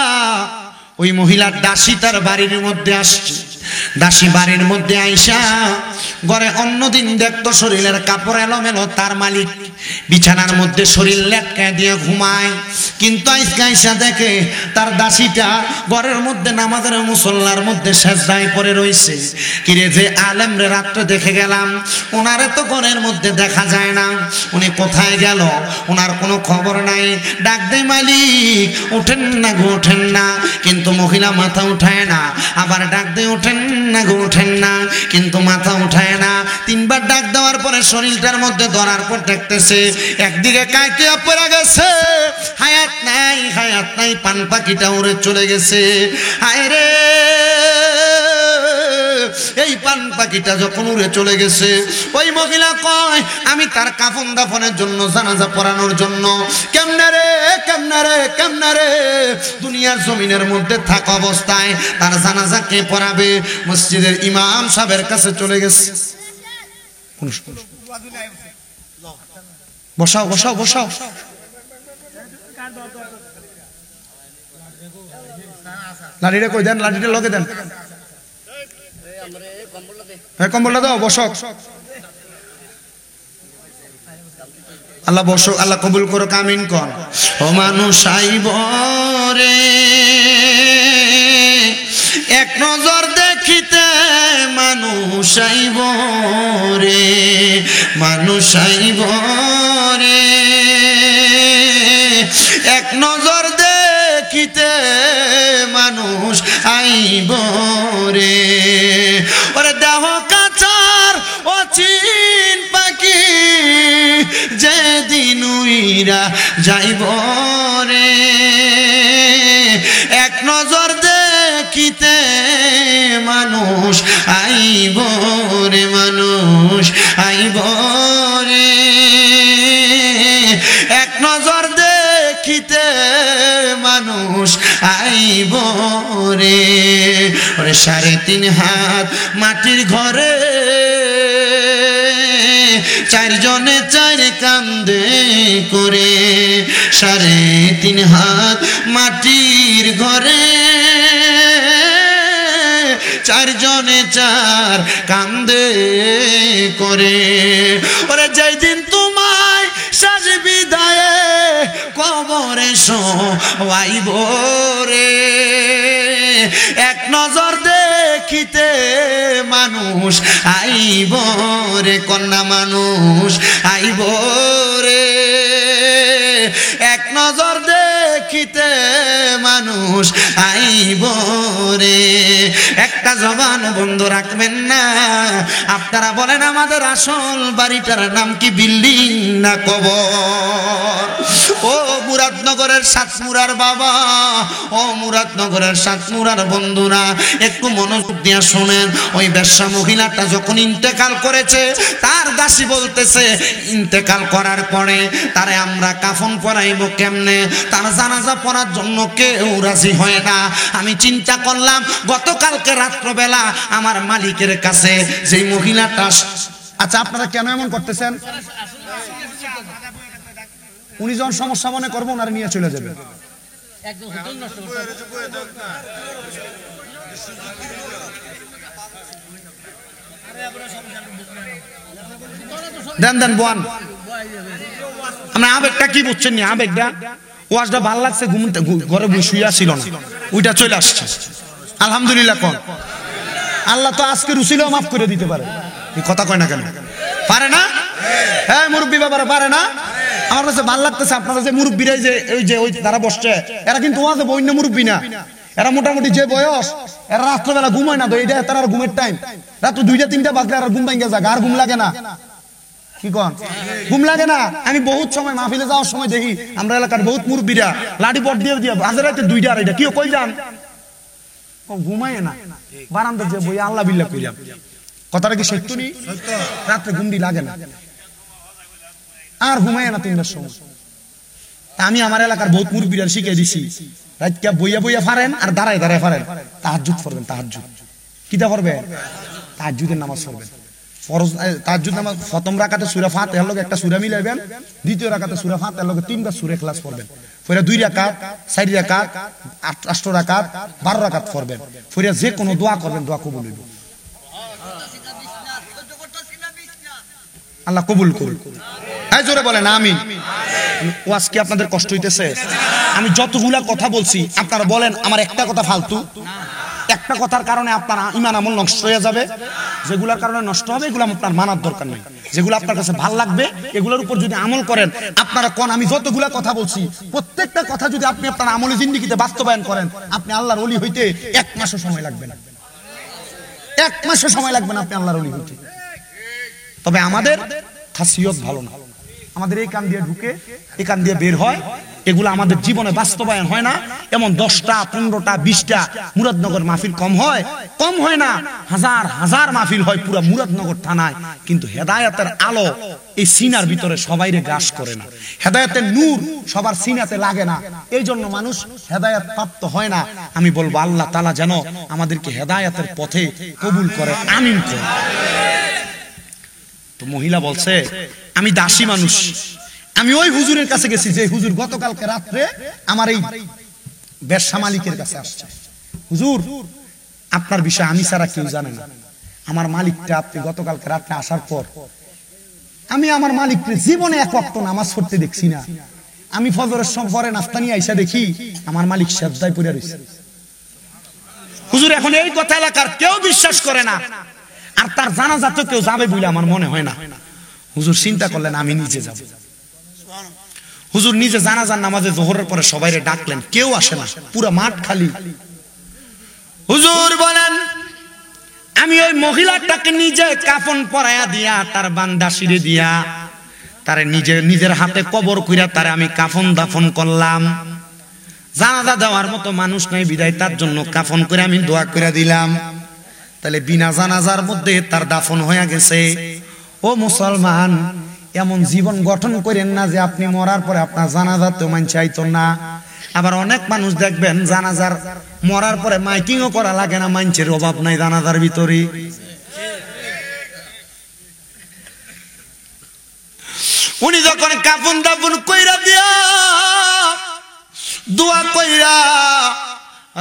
ওই মহিলার দাসী তার বাড়ির মধ্যে আসছে দাসী বাড়ির মধ্যে আইসা ঘরে অন্যদিন দেখতো শরীরের কাপড় এলোমেলো তার মালিক বিছানার মধ্যে শরীর লেটকা দিয়ে ঘুমায় কিন্তু আজকে আইসা দেখে তার দাসীটা ঘরের মধ্যে নামাজের মুসল্লার মধ্যে সেজদায় পড়ে রইছে কিরে যে আলেম রে রাত্রে দেখে গেলাম ওনারে তো ঘরের মধ্যে দেখা যায় না উনি কোথায় গেল ওনার কোনো খবর নাই ডাক দে মালিক ওঠেন না গো ওঠেন না কিন্তু মহিলা মাথা উঠায় না আবার ডাক দে ওঠেন না গো ওঠেন না কিন্তু মাথা উঠায় না তিনবার ডাক দেওয়ার পরে শরীরটার মধ্যে ধরার পর দেখতেছে একদিকে কাইতে পড়ে গেছে হায়াত নাই পান পাখিটা উড়ে চলে গেছে হায় রে এই পান পাখিটা যখন উড়ে চলে গেছে ওই মহিলা কয় আমি তার কাফন দাফনের জন্য জানাজা পড়ানোর জন্য কেমনে রে দুনিয়ার জমিনের মধ্যে থাকা অবস্থায় তার জানাজা কে পড়াবে মসজিদের ইমাম সাহেবের কাছে চলে গেছে বসাও লাঠিটা কই দেন লাঠিটা লগে দেন হ্যাঁ কম্বলটা দাও বসক আল্লাহ বসক আল্লাহ কবুল করো আমিন কর ও মানুষ আইব রে এক নজর দেখিতে মানুষ আইব রে মানুষ আইব রে এক নজর দেখিতে মানুষ আইব রে ওরে দেহ কাচার অচিন পাখি যেদিন উইরা যাইব রে এক নজর দেখিতে মানুষ আইব রে মানুষ আইব রে এক নজর দেখিতে মানুষ আইব রে ওরে 3.5 হাত মাটির ঘরে 4 জনে 4 কান্দে করে 3.5 হাত মাটির ঘরে 4 জনে 4 কান্দে করে ওরে যেই দিন তোমায় শেষ বিদায়ে কবরে শোয়াইব রে এক নজর দেখিতে মানুষ আইব রে কন্যা মানুষ আইব রে এক নজর যাইব রে। একটা জবান বন্ধ রাখবেন না। আপনারা বলেন আমাদের আসল বাড়িটার নাম কি বিল্ডিং না কবর? ও মুরাদনগরের সাতমুরার বাবা, ও মুরাদনগরের সাতমুরার বন্ধুরা, একটু মনোযোগ দিয়ে শোনেন। ওই বেশ্যা মহিলাটা যখন ইন্তেকাল করেছে, তার দাসী বলতেছে ইন্তেকাল করার পরে তারে আমরা কাফন পরাইব কেমনে? তার জানাজা পড়ার জন্য কেউ রাজি হয় না। আমি চিন্তা করলাম গতকালকে রাত্রবেলা আমার মালিকের কাছে যেই মহিলাটা। আচ্ছা, আপনারা কেন এমন করতেছেন? উনি যখন সমস্যা মনে করবো ওনারা নিয়ে চলে যাবে। দেন দেন বোয়ান। আমরা আবেগটা কি বুঝছেন নি? আবেগটা ওয়াজটা ভাল লাগছে, ঘুমতে ঘরে শুয়ে ছিল না, ওইটা চলে আসছে। আলহামদুলিল্লাহ কোন আল্লাহ তো আজকে রুসিলেও মাফ করে দিতে পারে। এই কথা কয় না কেন? পারে না? হ্যাঁ মুরব্বী বাবারা পারে না? আমার কাছে ভাল লাগতেছে আপনারা যে মুরব্বীরাই যে ওই তারা বসছে, এরা কিন্তু ওয়াজে বইন্য মুরব্বী না। এরা মোটামুটি যে বয়স, এরা রাত্রবেলা ঘুমায় না তো, এটা তার আর ঘুমের টাইম। রাত্র 2টা-3টা বাজলে আর ঘুম ভাঙ্গে যায়, আর ঘুম লাগে না। কি কন? ঘুম লাগে না? আমি বহুত সময় মাহফিলে যাওয়ার সময় দেখি আমরা এলাকার বহুত মুরব্বীরা লাঠি পট দিয়ে দিয়ে বাজে রাতে 2টা-2:30 কি কই যান, ঘুমায় না বারান্দা যে বই আল্লাহ বিল্লাহ কইলাম। কথাটা কি সত্য নি? রাত্রে ঘুমটি লাগে না, আর ঘুমায় না 3টার সময়। আমি আমার এলাকার বহুত মুরব্বীরা শিখিয়ে দিছি, রাতকে বইয়া বইয়া ফারেন আর দাঁড়ায় দাঁড়ায় ফারেন। তাহাজ্জুদ পড়বেন, তাহাজ্জুদ কিটা পড়বেন? তাহাজ্জুদের নামাজ পড়বেন। ফরজ তাহাজ্জুদ নামাজ প্রথম রাকাতে সূরা ফাতিহার লগে একটা সূরা মিলাইবেন, দ্বিতীয় রাকাতে সূরা ফাতিহার লগে 3বার সূরা ইখলাস পড়বেন। ফিরে 2 রাকাত, 4 রাকাত, 8 রাকাত, 12 রাকাত পড়বেন। ফিরে যে কোনো দোয়া করবেন, দোয়া কবুল হইব। আল্লাহ কবুল করুন। এই জোরে বলেন আমিন। ওয়াজ কি আপনাদের কষ্ট হইতেছে? আমি যতগুলা কথা বলছি আপনারা বলেন আমার একটা কথা ফালতু? একটা কথার কারণে আপনার ঈমান আমল নষ্ট হয়ে যাবে। যেগুলোর কারণে নষ্ট হবে এগুলো আপনার মানার দরকার নেই। যেগুলো আপনার কাছে ভালো লাগবে এগুলোর উপর যদি আমল করেন, আপনারা কোন আমি যতগুলা কথা বলছি প্রত্যেকটা কথা যদি আপনি আপনার আমলে জিন্দেগিতে বাস্তবায়ন করেন, আপনি আল্লাহর ওলি হইতে 1 মাসও সময় লাগবে না। 1 মাসও সময় লাগবে না আপনি আল্লাহর ওলি হইতে। তবে আমাদের খাসিয়ত ভালো না। আমাদের এই কান দিয়ে ঢুকে এই কান দিয়ে বের হয়, এগুলো আমাদের জীবনে বাস্তবায়ন হয় না। এমন 10টা 15টা 20টা মুরাদনগর মাহফিল কম হয়? কম হয় না, হাজার হাজার মাহফিল হয় পুরো মুরাদনগর থানায়। কিন্তু হেদায়েতের আলো এই সিনার ভিতরে সবাইরে গ্রাস করে না। হেদায়েতের নূর সবার সিনাতে লাগে না, এই জন্য মানুষ হেদায়েত প্রাপ্ত হয় না। আমি বলবো আল্লাহ তাআলা যেন আমাদেরকে হেদায়েতের পথে কবুল করে, আমিন করে। তো মহিলা বলছে আমি দাসী মানুষ, আমি ওই হুজুরের কাছে গেছি যে হুজুর গতকালকে রাত্রে আমার এই ব্যবসা মালিকের কাছে আসছে। হুজুর আপনার বিষয় আমি ছাড়া কেউ জানে না। আমার মালিকটা আপনি গতকালকে রাত্রে আসার পর আমি আমার মালিককে জীবনে 1 ওয়াক্ত নামাজ পড়তে দেখছি না। আমি ফজরের সময় পরে নাস্তা নিয়ে আইসা দেখি আমার মালিক সেজদায় পড়ে রয়েছে। হুজুর এখন এই কথা এলাকার কেউ বিশ্বাস করে না, আর তার জানাজা তো কেউ যাবে বলে আমার মনে হয় না। হুজুর চিন্তা করলেন আমি নিজে যাব। হুজুর নিজে জানাজার নামাজে যোহরের পরে সবাইরে ডাকলেন, কেউ আসে না, পুরো মাঠ খালি। হুজুর বলেন আমি ওই মহিলাটাকে নিজে কাফন পরায়া দিয়া তার বান্দা শিরে দিয়া তারে নিজের হাতে কবর কইরা তারে আমি কাফন দাফন করলাম। জানাজা দেওয়ার মতো মানুষ নাই বিদায় তার জন্য কাফন করে আমি দোয়া করে দিলাম। তাহলে বিনা জানাজার মধ্যে তার দাফন হয়ে গেছে। ও মুসলমান, এমন জীবন গঠন করেন না যে আপনি মরার পরে আপনার জানাজা তো মান চাইতো না। আবার অনেক মানুষ দেখবেন জানাজার মরার পরে মাইকিংও করা লাগে না, মানুষের অভাব নাই জানাজার ভিতরে। উনি যখন কাফন দাফন কইরা দিয়া দোয়া কইরা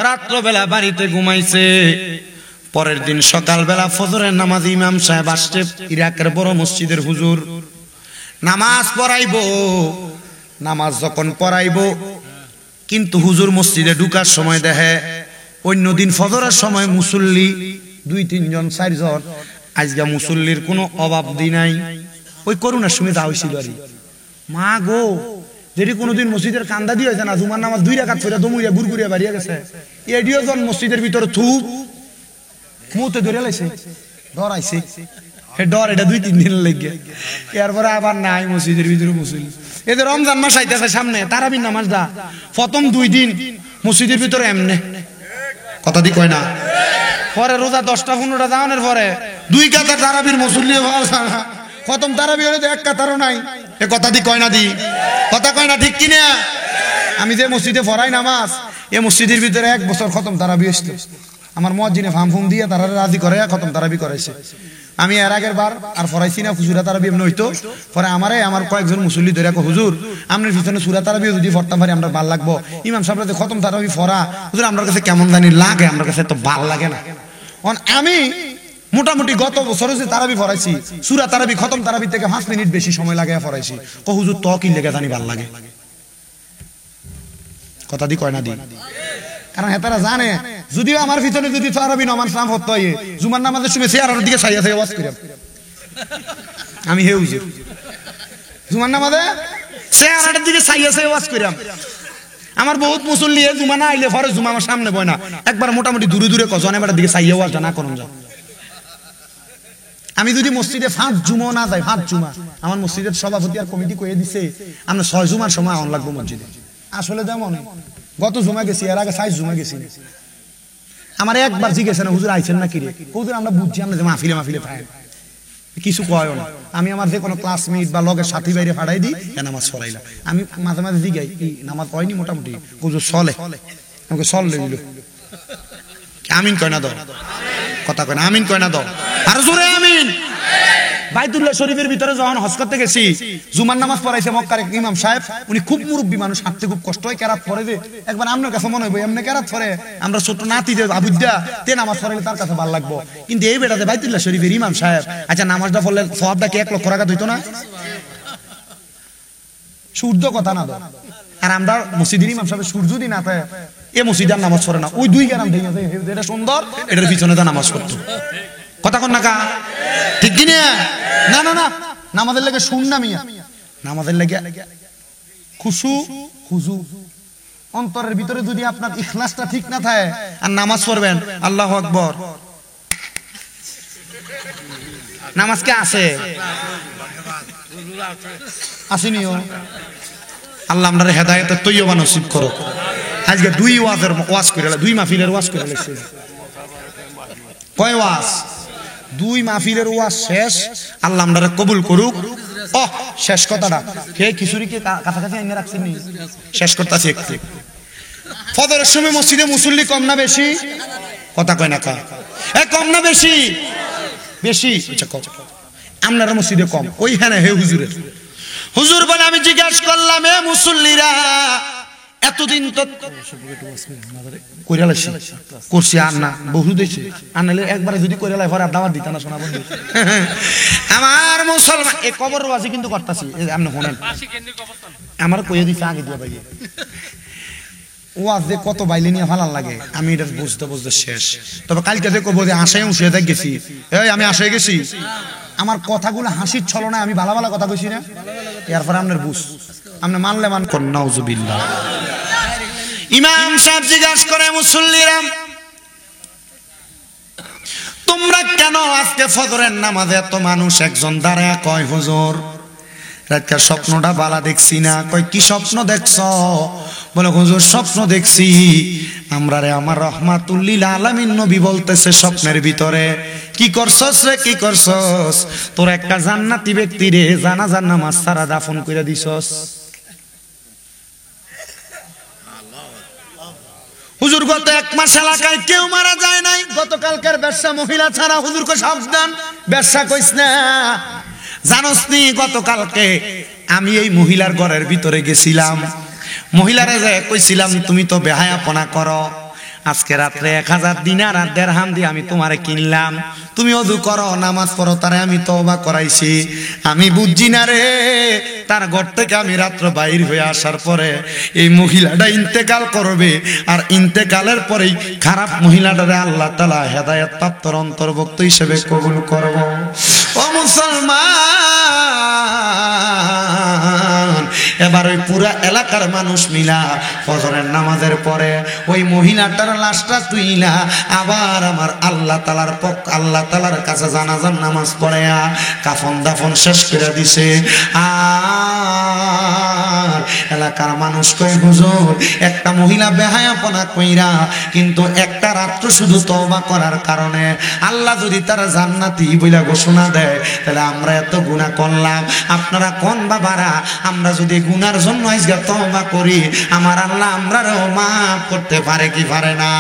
রাত্রবেলা বাড়িতে ঘুমাইছে, পরের দিন সকালবেলা ফজরের নামাজ ইমাম সাহেব আসছে, ইরাকের বড় মসজিদের হুজুর নামাজ পড়াইবো। নামাজ যখন পড়াইবো কিন্তু হুজুর মসজিদে ঢুকার সময় দেখে অন্যদিন ফজরের সময় মুসল্লি 2-3 জন 4 জন, আজকে মুসল্লির কোনো অভাব দি নাই। ওই করোনার সময় যা হয়েছিল আর মা গো যেটি কোনোদিন মসজিদের কান্দা দিয়ে হয়েছে না জুমার নামাজ 2 রাকাত পড়ে দমুইয়া গুড়গুড়িয়া বাড়িয়ে গেছে এডিও জন মসজিদের ভিতরে থুপ মুতে ধরে লাইছে ডরাইছে হে ডর এটা 2-3 দিন লেগে এরপরে আবার নাই মসজিদের ভিতরে মুসল্লি এই যে রমজান মাস আইতেছে সামনে তারাবির নামাজ দা প্রথম 2 দিন মসজিদের ভিতরে এমনে কথা দি কয় না পরে রোজা 10টা 15টা দাওয়ানোর পরে 2 কাতার তারাবির মুসল্লি খতম তারাবি হলে তো 1 কাতারও নাই এ কথা দি কয় না দি কথা কয় না ঠিক কিনা আমি যে মসজিদে পড়াই নামাজ এই মসজিদের ভিতরে 1 বছর খতম তারাবি আসলো আমার মুয়াজ্জিনে ফাম দিয়ে তারা রাজি করে খতম তারাবি করাইছে আমি এর আগের বার আর পড়াইছি না সূরা তারাবি এমনি হইতো পরে আমার কয়েকজন মুসল্লি ধরে কো হুজুর আপনার পিছনে সূরা তারাবি যদি পড়তাম পারি আমরা ভালো লাগবো ইমাম সাহেবরা যে খতম তারাবি পড়া হুজুর আমার কাছে কেমন জানি লাগে আমার কাছে তো ভালো লাগে না আমি মোটামুটি গত বছর যে তারাবি পড়াইছি সূরা তারাবি খতম তারাবি থেকে 5 মিনিট বেশি সময় লাগায়া পড়াইছি কো হুজুর তো কি লেগে জানি ভালো লাগে কথা দি কয় না দি কারণ হেতারা জানে যদিও আমার ভিতরে যদি তারাবি নামাজ নাম হতো জুমার নামাজের সময় চেয়ারের দিকে ছাইয়া ছাইয়া ওয়াজ করি আমি হে হুজুর জুমার নামাজে চেয়ারের দিকে ছাইয়া ছাইয়া ওয়াজ করি আমার বহুত মুসল্লি জুমা না আইলে পরে জুমা আমার সামনে বয় না একবার মোটামুটি দূরে দূরে কজনে বেটার দিকে ছাইয়া ওয়াজটা না করুন যাও আমি যদি মসজিদে 5 জুমা না যাই 5 জুমা আমার মসজিদের সভাপতি আর কমিটি কইয়ে দিছে আমরা 6 জুমার সময় আন লাগবো মসজিদে আসলে যেমন গত জুমা গেছি এর আগে 6 জুমা গেছি আমার একবার জিজ্ঞেস না হুজুর আইছেন না কি রে হুজুর আমরা বুঝছি আমরা যে মাহফিলে পাই কিছু কয় না আমি আমার যে কোনো ক্লাসমেট বা লগের সাথী বাইরে ফাড়াই দিই নামাজ পড়াইলাম আমি মাঝে মাঝে জিগাই কি নামাজ হয়নি মোটামুটি হুজুর চলে আমাকে চললে দিল আমিন কয় না দাও কথা কয় না আমিন কয় না দাও আর জোরে আমিন বাইতুল্লাহ শরীফের ভিতরে যখন হজ করতে গেছি জুমার নামাজ পড়াইছে মক্কার এক ইমাম সাহেব উনি খুব মুরব্বী মানুষ হাঁটতে খুব কষ্ট হয় কেরাত পড়ে যে একবার আপনার কাছে মনে হইব এমনি কেরাত পড়ে আমরা ছোট নাতি যে আবুদ্দা তে নামাজ পড়াইলে তার কাছে ভালো লাগবো কিন্তু এই বেটাতে বাইতুল্লাহ শরীফের ইমাম সাহেব আচ্ছা নামাজটা পড়লে সওয়াবটা কি 1 লক্ষ টাকা হইতো না সূর্য কথা না দাও আর আমরা মসজিদের ইমাম সাহেব সূর্য দিন না থাকে এই মসজিদের নামাজ পড়ে না ওই 2 গ্রাম ভেঙে যায় এটা সুন্দর এটার পিছনে তো নামাজ পড়তো কথা কন না কা ঠিক কি না না না না নামাজের লাগে শুন না মিয়া নামাজের লাগে খুশু অন্তরের ভিতরে যদি আপনার ইখলাসটা ঠিক না থাকে আর নামাজ পড়বেন আল্লাহু আকবার নামাজ কে আছে আসেনিও আল্লাহ আমাদের হেদায়েতের তৈয়বা নসিব করো আজকে 2 ওয়াজের ওয়াজ করে 2 মাহফিলের ওয়াজ করে লেছে কয় ওয়াজ 2 মাহফিলের ওয়াজ শেষ আল্লাহ আমাদের কবুল করুক ও শেষ কথাটা কে কিশোরী কে কাছাকাছি এনে রাখছেন নি শেষ করতেছি একটু ফজরের সময় মসজিদে মুসল্লি কম না বেশি কথা কয় না কা কম না বেশি বেশি আচ্ছা কও আপনার মসজিদে কম ওইখানে হে হুজুরের হুজুর বলে আমি জিজ্ঞাসা করলাম এ মুসল্লিরা এতদিন তো কইরা লাইছি করছি আর না বহু দিছি আনলে একবারে যদি কইরা লাই পরে দাওয়াত দিতা না শোনা বন্ধু আমার মুসলমান এই কবর ওয়াজি কিন্তু করতাছি আপনি শুনেন আমার কইয়া দিছে আগে দিয়া ভাই ওয়াজ যে কত বাইলে নিয়ে ভালো লাগে আমি এটা বুঝতে শেষ তবে কালকে যে কব যে আশায় উঠে দেখ গেছি এই আমি আশায় গেছি আমার কথাগুলো হাসির ছলনায় আমি ভালো ভালো কথা কইছি না এরপর আপনার বুঝ আপনি মানলে মান কোন নাউজুবিল্লাহ ইমাম সাহেব জিজ্ঞাসা করে মুসল্লিরা তোমরা কেন আজকে ফজরের নামাজে এত মানুষ একজন দাঁড়ায় কয় হুজুর রাতকার স্বপ্নটা বালা দেখছি না কয় কি স্বপ্ন দেখছ বলে হুজুর স্বপ্ন দেখছি আমরা রে আমার রহমাতুল্লিল আলামিন নবী বলতেছে স্বপ্নের ভিতরে কি করছস রে কি করছস তোর একটা জান্নাতি ব্যক্তি রে জানাজার নামাজ সারা দাফন কইরা দিছস হুজুর গত 1 মাস এলাকায় কেউ মারা যায় নাই গতকালকের ব্যবসা মহিলা ছাড়া হুজুরকে সাবধান ব্যবসা কইস না জানোস নি গতকালকে আমি এই মহিলার ঘরের ভিতরে গেছিলাম মহিলারে যে কইছিলাম তুমি তো বেহায়াপনা করো আজকে রাতে 1000 দিনার আর দিরহাম দিয়ে আমি তোমারে কিনলাম তুমি ওযু করো নামাজ পড়ো তারে আমি তওবা করাইছি আমি বুঝছি না রে তার ঘর থেকে আমি রাত্র বাইর হয়ে আসার পরে এই মহিলাটা ইন্তেকাল করবে আর ইন্তেকালের পরেই খারাপ মহিলাটারে আল্লাহ তাআলা হেদায়েত প্রাপ্তর অন্তর্ভুক্ত হিসেবে কবুল করব ও মুসলমান এবার ওই পুরা এলাকার মানুষ মিলা ফজরের নামাজের পরে ওই মহিলাটার লাশটা তুইলা আবার আমার আল্লাহ তাআলার কাছে জানাজার নামাজ পড়ে কাফন দাফন শেষ করে দিছে। আর এলাকার মানুষ কয় হুজুর একটা মহিলা বেহায়াপনা কইরা কিন্তু একটা রাত্র শুধু তওবা করার কারণে আল্লাহ যদি তার জান্নাতি বইলা ঘোষণা দেয় তাহলে আমরা এত গুনাহ করলাম, আপনারা কোন বাবারা আমরা যদি গুনার জন্য আজকে তওবা করি আমার আল্লাহ আমরাও মাফ করতে পারে কি পারে না?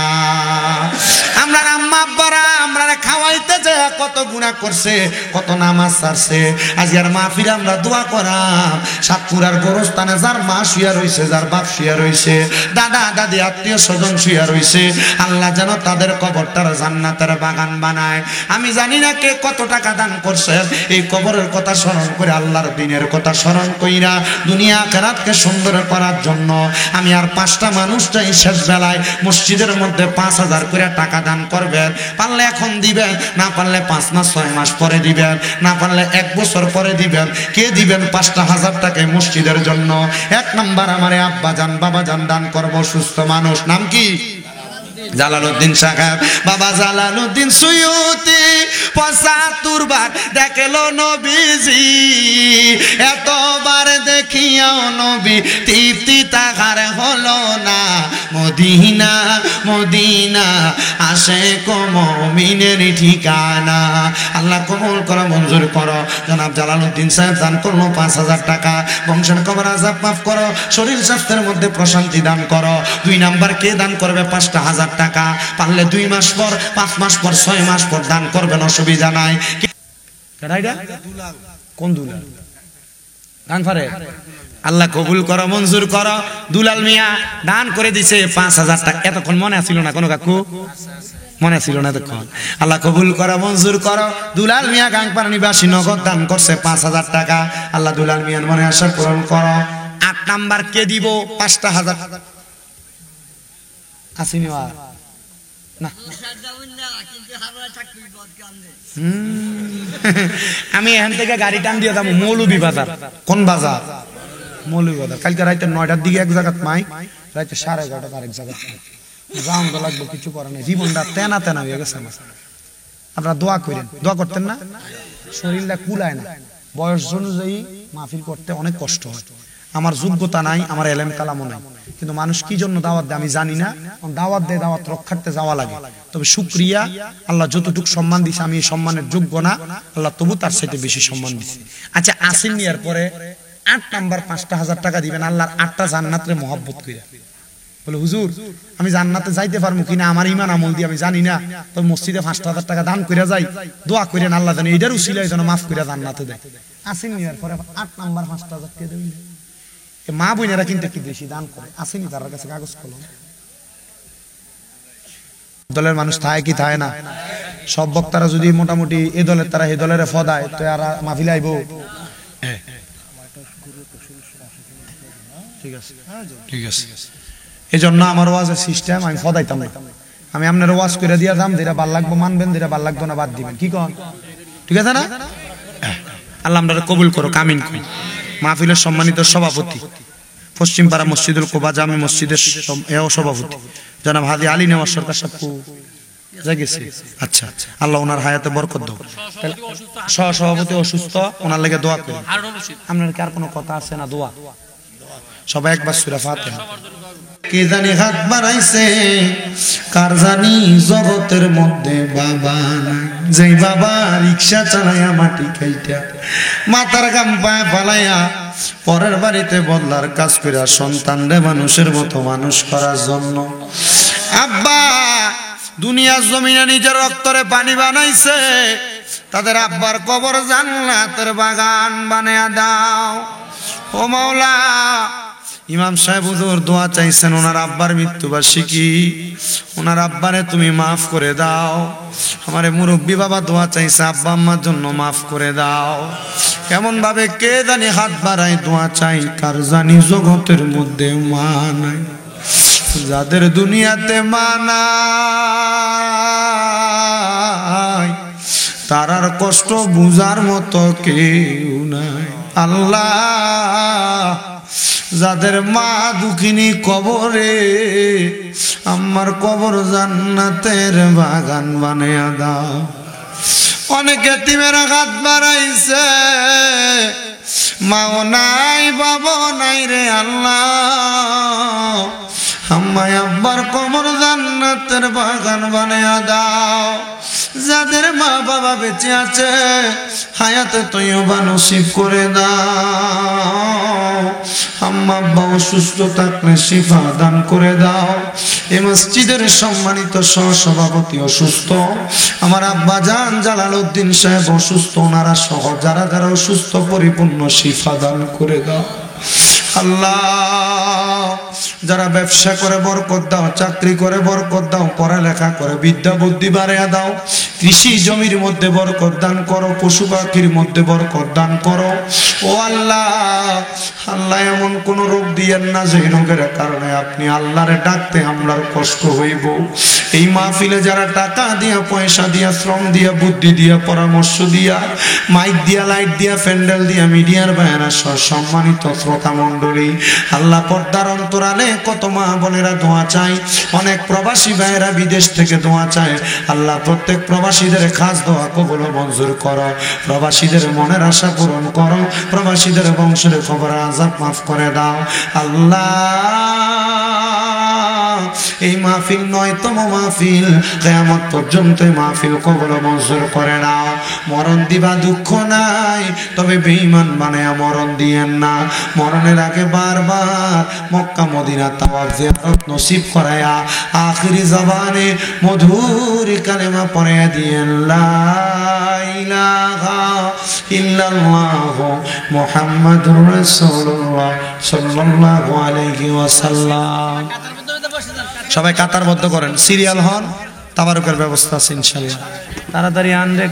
আমরা আম্মা আব্বারা আমরা খাওয়াইতে যে কত গুনাহ করছে, কত নামাজ ছাড়ছে, আজকের মাহফিলে আমরা দোয়া করাম সাতপুরার গোরস্থানে যার মা শুয়া রইছে, যার বাপ শুয়া রইছে, দাদা দাদি আত্মীয় স্বজন শুয়া রইছে, আল্লাহ যেন তাদের কবরটার জান্নাতের বাগান বানায়। আমি জানি না কে কত টাকা দান করছে এই কবরের কথা স্মরণ করে, আল্লাহর দিনের কথা স্মরণ কইরা দুনিয়া আখিরাতকে সুন্দর করার জন্য। আমি আর 5টা মানুষ চাই শেষ বেলায় মসজিদের মধ্যে 5000 করে টাকা দান করবেন, পারলে এখন দিবেন, না পারলে 5 মাস 6 মাস পরে দিবেন, না পারলে 1 বছর পরে দিবেন। কে দিবেন 5টা 1000 টাকা মসজিদের জন্য? 1 নাম্বার আমারে আব্বা জান বাবা জান দান করব, সুস্থ মানুষ, নাম কি? জালালউদ্দিন সাহেব, বাবা জালালউদ্দিন সুয়ুতি 75 বার দেখলো নবীজি, এতবার দেখিয়াও নবী তৃপ্তি তাহার হলো না। মদিনা মদিনা আশিক মুমিনের ঠিকানা। আল্লাহ কবুল করো, মঞ্জুর করো। জনাব জালালউদ্দিন সাহেব দান করলো 5000 টাকা। বংশের কবর আযাব মাফ করো, শরীর স্বাস্থ্যের মধ্যে প্রশান্তি দান করো। 2 নাম্বার কে দান করবে 5টা 1000 টাকা, পারলে 2 মাস পর 5 মাস পর 6 মাস পর দান করবেন, অসুবিধা নাই। কোন দুলাল দান পারে? আল্লাহ কবুল করো, মঞ্জুর করো। দুলাল মিয়া দান করে দিছে 5000 টাকা। এতক্ষণ মনে আছিল না কোনো কাকু? মনে ছিল না এতক্ষণ? আল্লাহ কবুল করো, মঞ্জুর করো। দুলাল মিয়া গাংপাড়া নিবাসী নগদ দান করছে 5000 টাকা। আল্লাহ দুলাল মিয়ার মনে আশা পূরণ করো। 8 নাম্বার কে দিব 5টা 1000 আসিনি না? আমি এখান থেকে গাড়ি টান দিয়ে যাবো মৌলভী বাজার। কোন বাজার? মৌলভী বাজার। কালকে রাইতে 9টার দিকে এক জায়গাত মাই, রাইতে 11:30 আরেক জায়গাত যাওন তো লাগবে, কিছু করার নেই। জীবনটা তেনা তেনা হয়ে গেছে আমার। আপনারা দোয়া করেন, দোয়া করতেন না? শরীরটা কুলায় না, বয়স অনুযায়ী মাহফিল করতে অনেক কষ্ট হয়। আমার যোগ্যতা নাই, আমার এলেম কালামও নাই, কিন্তু মানুষ কি জন্য দাওয়াত দেয় আমি জানি না। দাওয়াত দেয়, দাওয়াত রক্ষার্থে যাওয়া লাগে। তবে শুকরিয়া, আল্লাহ যতটুকু সম্মান দিছে আমি এই সম্মানের যোগ্য না, আল্লাহ তবু তার সাথে বেশি সম্মান দিছে। আচ্ছা, আসিন নিয়ার পরে 8 নাম্বার 5টা 1000 টাকা দিবেন আল্লাহর 8টা জান্নাতে মহব্বত কইরা। বলে হুজুর আমি জান্নাতে যাইতে পারবো কিনা আমার ইমান আমল দিয়ে আমি জানি না, তবে মসজিদে 5000 টাকা দান কইরা যাই, দোয়া করেন আল্লাহ যেন এটার উসিলায় যেন মাফ কইরা জান্নাতে দেয়। আসিন নিয়ার পরে 8 নাম্বার 5000 টাকা দেবেন। মা বোনেরা কিন্তু একটু বেশি দান করে, আসেনি তার কাছে কাগজ কলম। দলের মানুষ থাকে কি থাকে না? সব বক্তারা যদি মোটামুটি এ দলের তারা এই দলের ফদায় তো আর মাহফিলে আইব? ঠিক আছে, ঠিক আছে। এই জন্য আমার ওয়াজের সিস্টেম আমি ফদাইতাম না। আমি আপনার ওয়াজ করে দিয়া দাম, যেটা ভাল লাগবো মানবেন, যেটা ভাল লাগতো না বাদ দিবেন। কি কন? ঠিক আছে না? আল্লাহ আমরা কবুল করো, কামিন কই। মাহফিলের সম্মানিত সভাপতি, পশ্চিমপাড়া মসজিদুল কুবা জামি মসজিদের সভাপতি জনাব হাজি আলী নেওয়াজ সরকার সাহেব গেছে। আচ্ছা, আল্লাহ ওনার হায়াতে বরকত দাও। সভাপতি অসুস্থ, ওনার লেগে দোয়া করি। আপনার কি আর কোনো কথা আছে না? দোয়া সবাই একবার সূরা ফাতিহা। কে জানি হাত বাড়াইছে, কার জানি জগতের মধ্যে বাবা নাই, যেই বাবা রিক্সা চালাইয়া মাটি খাইটা মাথার গাম পায়ে ফালাইয়া পরের বাড়িতে বদলার কাজ কইরা সন্তানরে মানুষের মতো মানুষ করার জন্য আব্বা দুনিয়ার জমিনে নিজের রক্তরে পানি বানাইছে, তাদের আব্বার কবর জান্নাতের বাগান বানায়া দাও। ও মাওলা, ইমাম সাহেব হুজুর দোয়া চাইছেন, ওনার আব্বার মৃত্যুবার্ষিকী, ওনার আব্বারে তুমি মাফ করে দাও। আমারে মুরব্বী বাবা দোয়া চাইছে, আব্বা আম্মার জন্য মাফ করে দাও। কেমন ভাবে কে জানি হাত বাড়ায় দোয়া চাই, কার জানি জগতের মধ্যে মা নাই, যাদের দুনিয়াতে মা নাই তারার কষ্ট বুঝার মতো কেউ নাই। আল্লাহ যাদের মা দুঃখিনী কবরে, আমার কবর জান্নাতের বাগান বানায়া দাও। অনেকে এতিমের হাত বাড়াইছে, মাও নাই বাবা নাই রে আল্লাহ, আম্মা আব্বার কবর জান্নাতের বাগান বানায়া দাও। যাদের মা বাবা বেঁচে আছে, হায়াতে তৈয়বা নসিব করে দাও। আম্মা আব্বা অসুস্থ থাকলে শিফা দান করে দাও। এই মসজিদের সম্মানিত সহসভাপতি অসুস্থ, আমার আব্বা জান জালালউদ্দিন সাহেব অসুস্থ, ওনারা সহ যারা যারা অসুস্থ পরিপূর্ণ শিফা দান করে দাও। আল্লাহ, যারা ব্যবসা করে বরকত দাও, চাকরি করে বরকত দাও, পড়ালেখা করে বিদ্যা বুদ্ধি বাড়াইয়া দাও। কৃষি জমির মধ্যে বরকত দান করো, পশু পাখির মধ্যে বরকত দান করো। ও আল্লাহ, আল্লাহ এমন কোন রোগ দিয়েন না যে রোগের কারণে আপনি আল্লাহরে ডাকতে আমরার কষ্ট হইব। এই মাহফিলে যারা টাকা দিয়া, পয়সা দিয়া, শ্রম দিয়া, বুদ্ধি দিয়া, পরামর্শ দিয়া, মাইক দিয়া, লাইট দিয়া, প্যান্ডেল দিয়া, মিডিয়ার ভাইয়েরা সম্মানিত শ্রোতা মণ্ডলী, আল্লাহ পর্দার অন্তরালে কত মা বোনেরা দোয়া চায়, অনেক প্রবাসী ভাইয়েরা বিদেশ থেকে দোয়া চায়। আল্লাহ প্রত্যেক প্রবাসীদের খাস দোয়া কবুল মঞ্জুর করো, প্রবাসীদের মনের আশা পূরণ করো, প্রবাসীদের বংশের খবর আযাব মাফ করে দাও। আল্লাহ, এই মাহফিল ৯তম মাহফিল, কিয়ামত পর্যন্ত মাহফিল কবুল মঞ্জুর করে নাও। মরণ দিবা দুঃখ নাই, তবে বেঈমান বানায়া মরণ দিয়েন না। মরণের আগে বারবার মক্কা মদিনা তাওয়াফ জিয়ারত নসিব করায়া আখিরি জবানে মধুর কালেমা পড়ায়া দিয়েন, লা ইলাহা ইল্লাল্লাহ মুহাম্মাদুর রাসূলুল্লাহ সাল্লাল্লাহু আলাইহি ওয়াসাল্লাম। সবাই কাতারবদ্ধ করেন, সিরিয়াল হন, তাবারুকের ব্যবস্থা আছে ইনশাআল্লাহ। তাড়াতাড়ি আনবে।